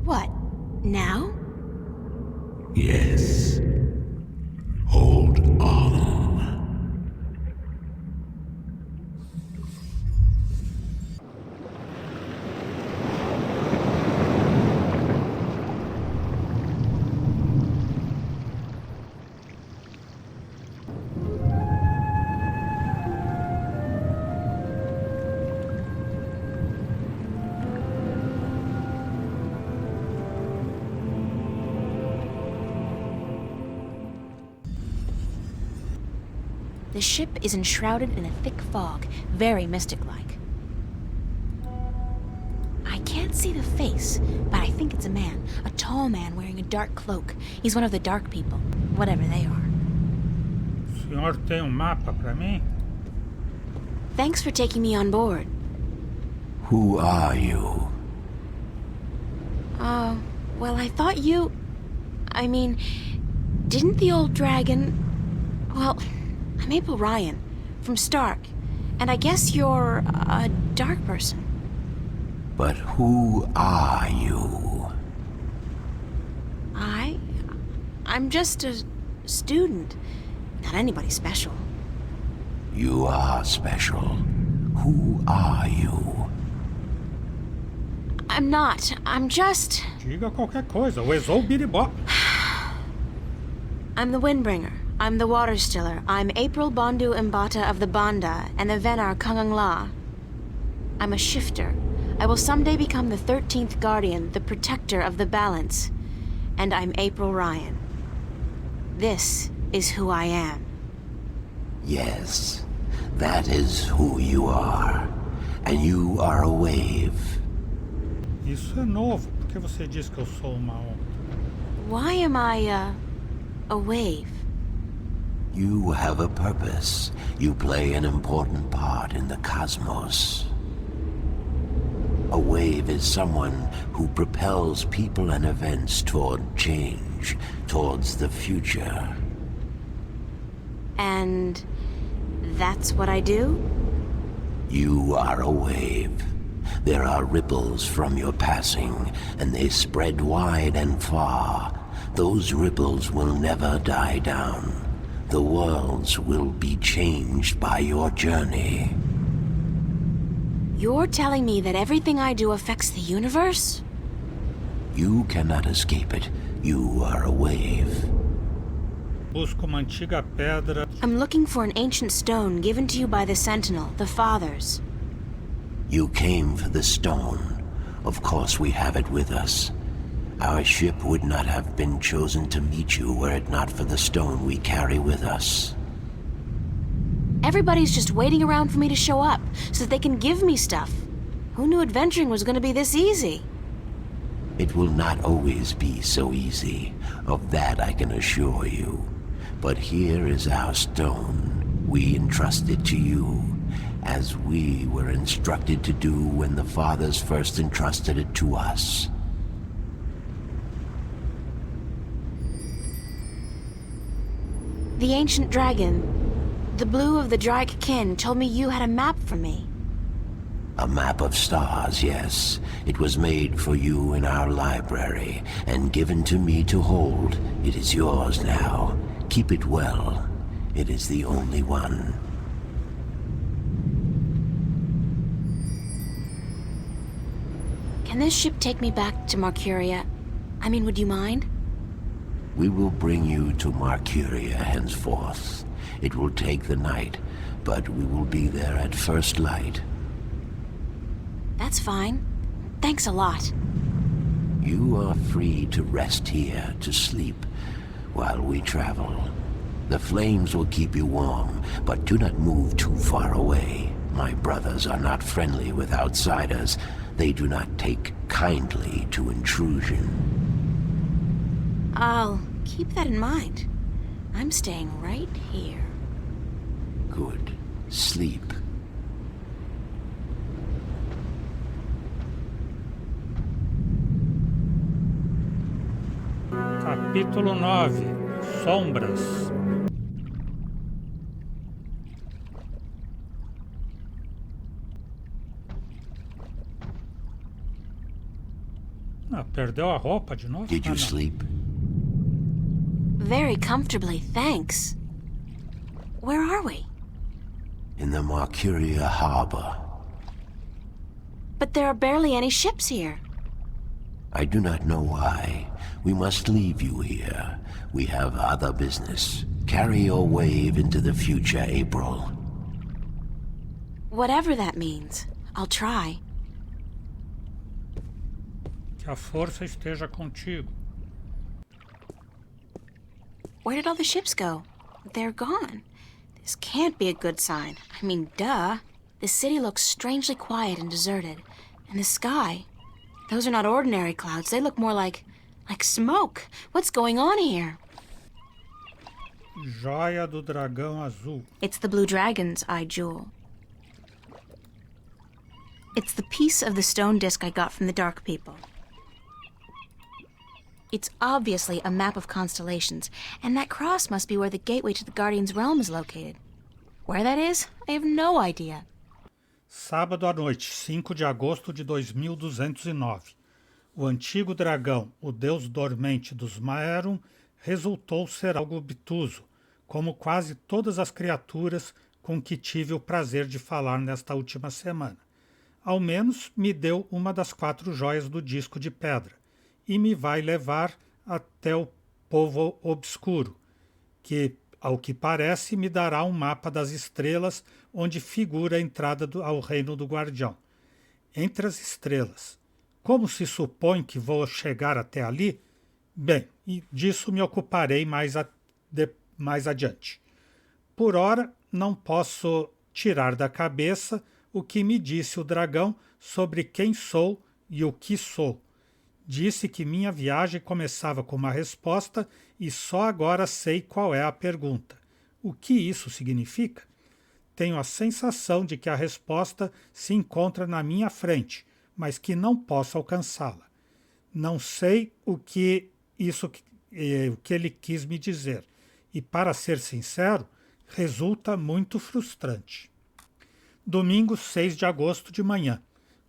What? Now? Yes. Hold on. The ship is enshrouded in a thick fog, very mystic-like. I can't see the face, but I think it's a man. A tall man wearing a dark cloak. He's one of the Dark People, whatever they are. O senhor tem mapa para mim? Thanks for taking me on board. Who are you? Well, I thought you... I mean, didn't the old dragon... Well, I'm April Ryan, from Stark, and I guess you're a dark person. But who are you? I'm just a student. Not anybody special. You are special. Who are you? I'm not. I'm just... Diga qualquer coisa, o Exou Biribó. I'm the Windbringer. I'm the Water Stiller. I'm April Bondu Mbata of the Banda and the Venar Kangang La. I'm a shifter. I will someday become the 13th Guardian, the protector of the balance. And I'm April Ryan. This is who I am. Yes, that is who you are. And you are a wave. Isso é novo. Por que você diz que eu sou uma onda? Why am I, a wave? You have a purpose. You play an important part in the cosmos. A wave is someone who propels people and events toward change, towards the future. And that's what I do? You are a wave. There are ripples from your passing, and they spread wide and far. Those ripples will never die down. The worlds will be changed by your journey. You're telling me that everything I do affects the universe? You cannot escape it. You are a wave. Busco uma antiga pedra. I'm looking for an ancient stone given to you by the Sentinel, the Fathers. You came for the stone. Of course we have it with us. Our ship would not have been chosen to meet you were it not for the stone we carry with us. Everybody's just waiting around for me to show up, so that they can give me stuff. Who knew adventuring was going to be this easy? It will not always be so easy. Of that I can assure you. But here is our stone. We entrust it to you, as we were instructed to do when the Fathers first entrusted it to us. The ancient dragon, the blue of the Drake kin, told me you had a map for me. A map of stars, yes. It was made for you in our library, and given to me to hold. It is yours now. Keep it well. It is the only one. Can this ship take me back to Mercuria? I mean, would you mind? We will bring you to Mercuria henceforth. It will take the night, but we will be there at first light. That's fine. Thanks a lot. You are free to rest here, to sleep, while we travel. The flames will keep you warm, but do not move too far away. My brothers are not friendly with outsiders. They do not take kindly to intrusion. I'll keep that in mind. I'm staying right here. Good. Sleep. Capítulo 9. Sombras. Ah, perdeu a roupa de novo? Did you não. sleep? Very comfortably, thanks. Where are we? In the Mercuria harbor. But there are barely any ships here. I do not know why. We must leave you here. We have other business. Carry your wave into the future, April. Whatever that means, I'll try. Que a força esteja contigo. Where did all the ships go? They're gone. This can't be a good sign. I mean, duh. The city looks strangely quiet and deserted. And the sky, those are not ordinary clouds. They look more like smoke. What's going on here? Joia do dragão azul. It's the blue dragon's eye jewel. It's the piece of the stone disc I got from the Dark People. It's obviously a map of constellations, and that cross must be where the gateway to the Guardian's realm is located. Where that is, I have no idea. Sábado à noite, 5 de agosto de 2209. O antigo dragão, o deus dormente dos Maerum, resultou ser algo obtuso, como quase todas as criaturas com que tive o prazer de falar nesta última semana. Ao menos me deu uma das 4 joias do disco de pedra, e me vai levar até o povo obscuro, que, ao que parece, me dará um mapa das estrelas onde figura a entrada ao reino do guardião. Entre as estrelas, como se supõe que vou chegar até ali? Bem, e disso me ocuparei mais adiante. Por ora, não posso tirar da cabeça o que me disse o dragão sobre quem sou e o que sou. Disse que minha viagem começava com uma resposta e só agora sei qual é a pergunta. O que isso significa? Tenho a sensação de que a resposta se encontra na minha frente, mas que não posso alcançá-la. Não sei o que ele quis me dizer, e para ser sincero, resulta muito frustrante. Domingo 6 de agosto de manhã.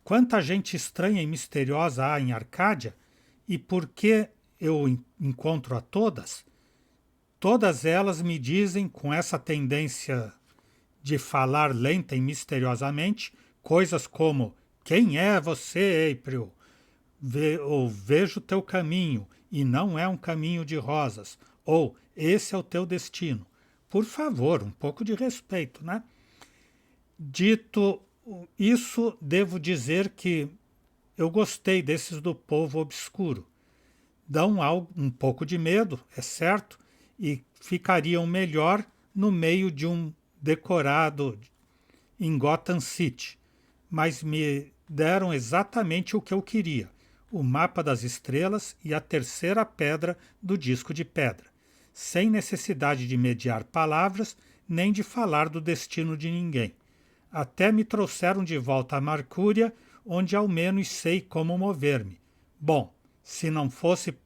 Quanta gente estranha e misteriosa há em Arcádia, e por que eu encontro a todas? Todas elas me dizem, com essa tendência de falar lenta e misteriosamente, coisas como: quem é você, April? Ou vejo teu caminho, e não é um caminho de rosas. Ou esse é o teu destino. Por favor, um pouco de respeito, né? Dito isso, devo dizer que eu gostei desses do povo obscuro. Dão um pouco de medo, é certo, e ficariam melhor no meio de um decorado em Gotham City, mas me deram exatamente o que eu queria: o mapa das estrelas e a terceira pedra do disco de pedra, sem necessidade de mediar palavras nem de falar do destino de ninguém. Até me trouxeram de volta a Mercúria, onde ao menos sei como mover-me. Bom, se não fosse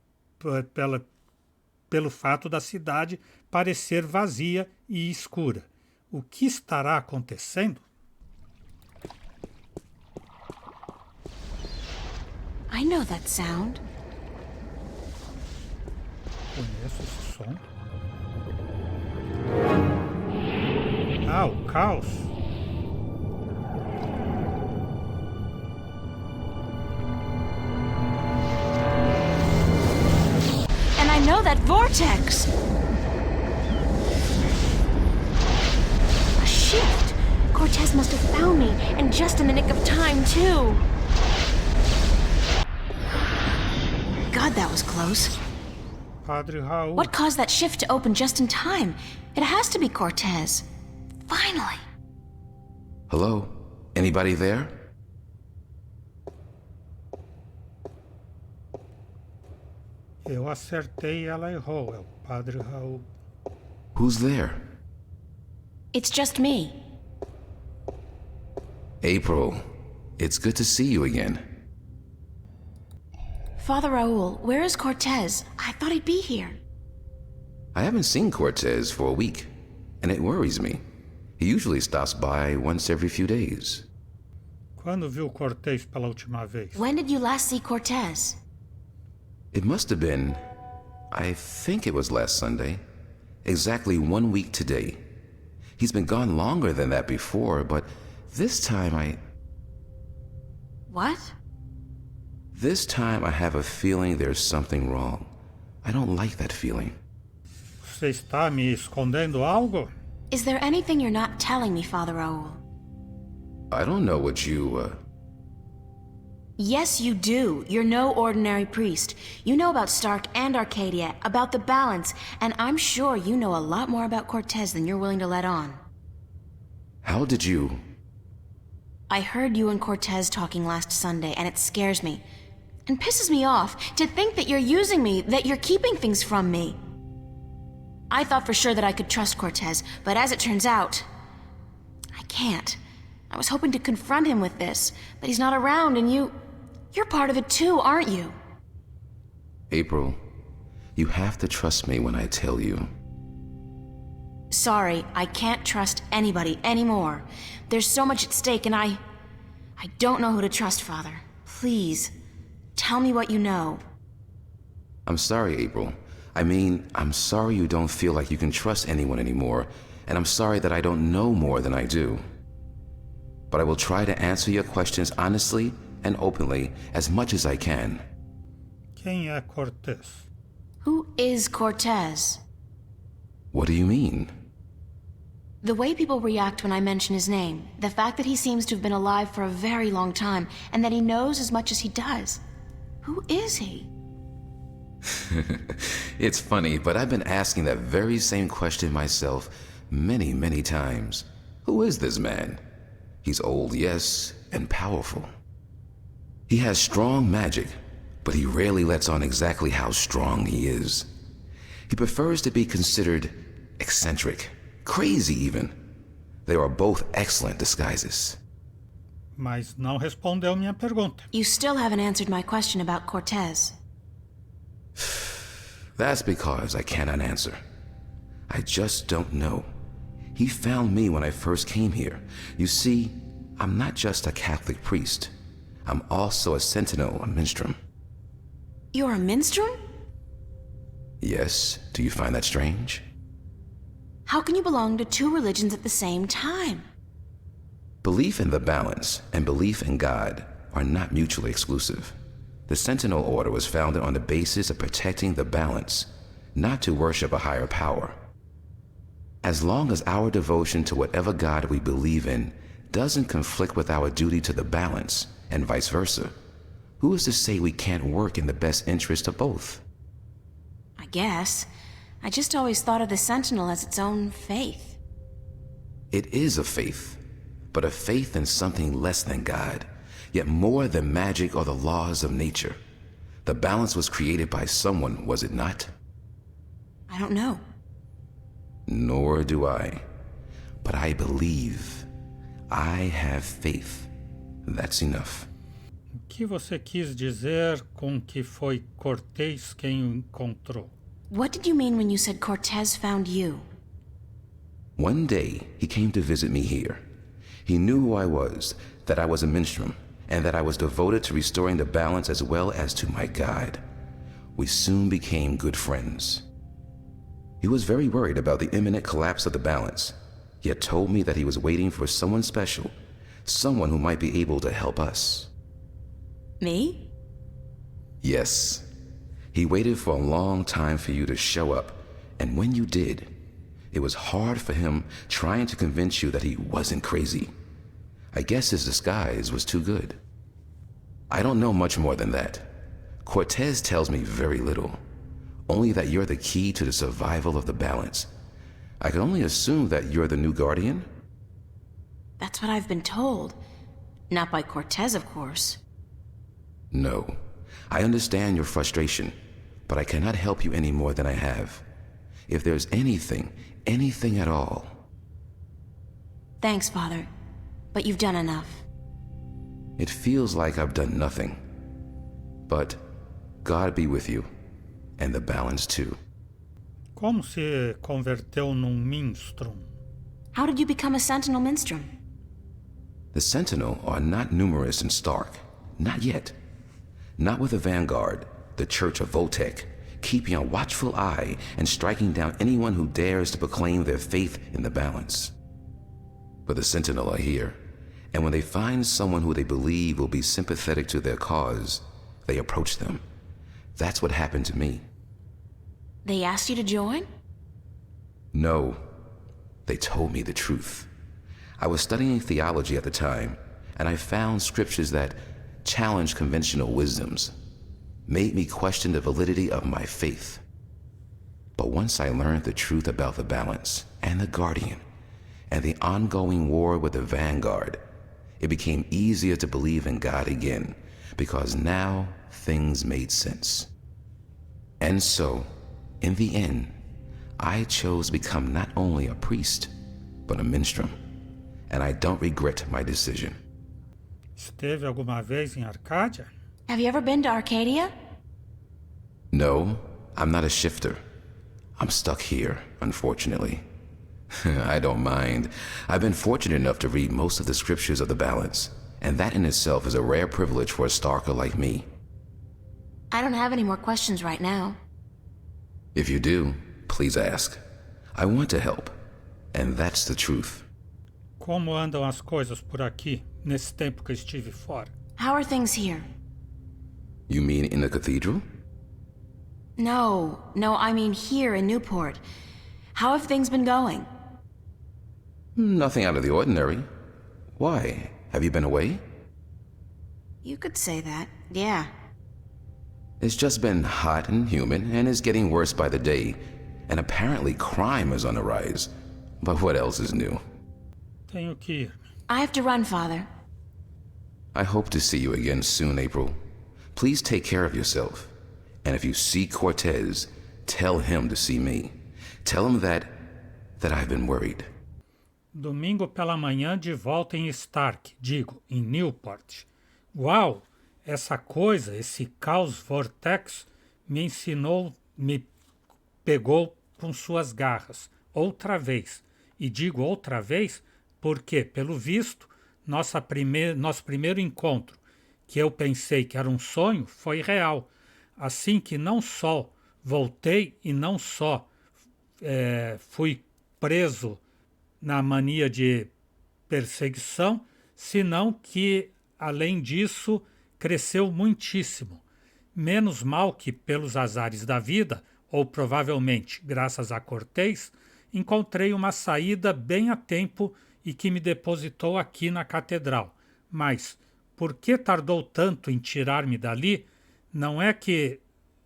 pelo fato da cidade parecer vazia e escura. O que estará acontecendo? I know that sound. Conheço esse som. Ah, o caos. that vortex! A shift! Cortez must have found me, and just in the nick of time, too. God, that was close. Padre Raul. What caused that shift to open just in time? It has to be Cortez. Finally. Hello? Anybody there? Eu acertei e ela errou. É o Padre Raul. Who's there? It's just me. April, it's good to see you again. Father Raul, where is Cortez? I thought he'd be here. I haven't seen Cortez for a week, and it worries me. He usually stops by once every few days. Quando viu Cortez pela última vez? When did you last see Cortez? It must have been, I think it was last Sunday. Exactly 1 week today. He's been gone longer than that before, but this time What? This time I have a feeling there's something wrong. I don't like that feeling. Você está me escondendo algo? Is there anything you're not telling me, Father Raul? I don't know what you, Yes, you do. You're no ordinary priest. You know about Stark and Arcadia, about the balance, and I'm sure you know a lot more about Cortez than you're willing to let on. How did you... I heard you and Cortez talking last Sunday, and it scares me. And pisses me off to think that you're using me, that you're keeping things from me. I thought for sure that I could trust Cortez, but as it turns out, I can't. I was hoping to confront him with this, but he's not around, and you're part of it too, aren't you? April, you have to trust me when I tell you. Sorry, I can't trust anybody anymore. There's so much at stake, and I don't know who to trust, Father. Please, tell me what you know. I'm sorry, April. I'm sorry you don't feel like you can trust anyone anymore, and I'm sorry that I don't know more than I do. But I will try to answer your questions honestly and openly as much as I can. Quem é Cortez? Who is Cortez? What do you mean? The way people react when I mention his name, the fact that he seems to have been alive for a very long time, and that he knows as much as he does. Who is he? It's funny, but I've been asking that very same question myself many, many times. Who is this man? He's old, yes, and powerful. He has strong magic, but he rarely lets on exactly how strong he is. He prefers to be considered eccentric, crazy even. They are both excellent disguises. Mas não respondeu minha pergunta. You still haven't answered my question about Cortez. That's because I cannot answer. I just don't know. He found me when I first came here. You see, I'm not just a Catholic priest. I'm also a sentinel, a minstrel. You're a minstrel? Yes, do you find that strange? How can you belong to two religions at the same time? Belief in the balance and belief in God are not mutually exclusive. The Sentinel Order was founded on the basis of protecting the balance, not to worship a higher power. As long as our devotion to whatever God we believe in doesn't conflict with our duty to the balance, and vice versa, who is to say we can't work in the best interest of both? I guess. I just always thought of the Sentinel as its own faith. It is a faith, but a faith in something less than God, yet more than magic or the laws of nature. The balance was created by someone, was it not? I don't know. Nor do I. But I believe. I have faith. That's enough. O que você quis dizer com que foi Cortez quem o encontrou? What did you mean when you said Cortez found you? One day, he came to visit me here. He knew who I was, that I was a minstrel, and that I was devoted to restoring the balance as well as to my God. We soon became good friends. He was very worried about the imminent collapse of the balance, yet told me that he was waiting for someone special, someone who might be able to help us. Me? Yes. He waited for a long time for you to show up, and when you did, it was hard for him trying to convince you that he wasn't crazy. I guess his disguise was too good. I don't know much more than that. Cortez tells me very little, only that you're the key to the survival of the balance. I can only assume that you're the new guardian? That's what I've been told. Not by Cortez, of course. No. I understand your frustration, but I cannot help you any more than I have. If there's anything at all. Thanks, Father. But you've done enough. It feels like I've done nothing. But God be with you, and the balance too. Como se converteu num minstrum? How did you become a sentinel minstrum? The Sentinel are not numerous in Stark. Not yet. Not with the Vanguard, the Church of Voltec, keeping a watchful eye and striking down anyone who dares to proclaim their faith in the balance. But the Sentinel are here, and when they find someone who they believe will be sympathetic to their cause, they approach them. That's what happened to me. They asked you to join? No. They told me the truth. I was studying theology at the time, and I found scriptures that challenged conventional wisdoms, made me question the validity of my faith. But once I learned the truth about the balance and the Guardian and the ongoing war with the Vanguard, it became easier to believe in God again, because now things made sense. And so, in the end, I chose to become not only a priest, but a minstrel. And I don't regret my decision. Esteve alguma vez em Arcádia? Have you ever been to Arcadia? No, I'm not a shifter. I'm stuck here, unfortunately. I don't mind. I've been fortunate enough to read most of the scriptures of the balance, and that in itself is a rare privilege for a Starker like me. I don't have any more questions right now. If you do, please ask. I want to help, and that's the truth. Como andam as coisas por aqui, nesse tempo que estive fora? How are things here? You mean in the cathedral? No, I mean here in Newport. How have things been going? Nothing out of the ordinary. Why? Have you been away? You could say that, yeah. It's just been hot and humid, and is getting worse by the day. And apparently crime is on the rise. But what else is new? Tenho que ir. I have to run, Father. I hope to see you again soon, April. Please take care of yourself. And if you see Cortez, tell him to see me. Tell him that I've been worried. Domingo pela manhã de volta em Stark, digo, em Newport. Uau! Essa coisa, esse caos vortex me pegou com suas garras, outra vez. E digo outra vez porque, pelo visto, nosso primeiro encontro, que eu pensei que era um sonho, foi real. Assim que não só voltei e não só fui preso na mania de perseguição, senão que, além disso, cresceu muitíssimo. Menos mal que, pelos azares da vida, ou provavelmente graças a Cortez, encontrei uma saída bem a tempo e que me depositou aqui na catedral. Mas, por que tardou tanto em tirar-me dali? Não é que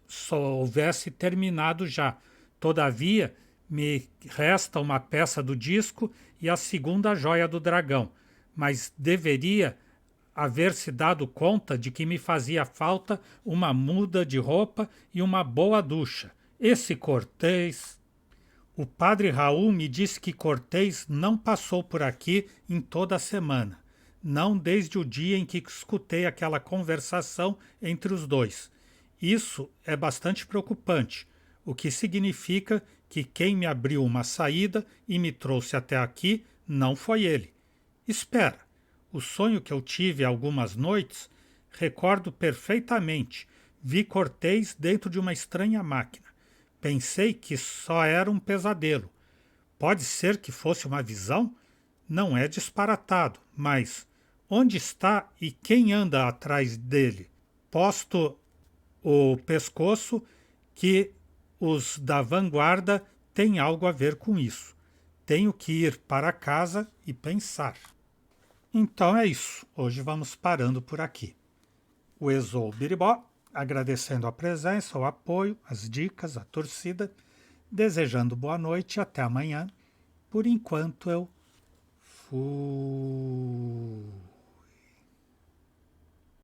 só houvesse terminado já. Todavia, me resta uma peça do disco e a segunda joia do dragão, mas deveria haver se dado conta de que me fazia falta uma muda de roupa e uma boa ducha. Esse Cortez... O padre Raul me disse que Cortez não passou por aqui em toda a semana, não desde o dia em que escutei aquela conversação entre os dois. Isso é bastante preocupante, o que significa que quem me abriu uma saída e me trouxe até aqui não foi ele. Espera, o sonho que eu tive há algumas noites, recordo perfeitamente. Vi Cortez dentro de uma estranha máquina. Pensei que só era um pesadelo. Pode ser que fosse uma visão? Não é disparatado, mas onde está e quem anda atrás dele? Posto o pescoço, que os da vanguarda têm algo a ver com isso. Tenho que ir para casa e pensar. Então é isso. Hoje vamos parando por aqui. O Exou Biribó, agradecendo a presença, o apoio, as dicas, a torcida, desejando boa noite e até amanhã. Por enquanto eu fui.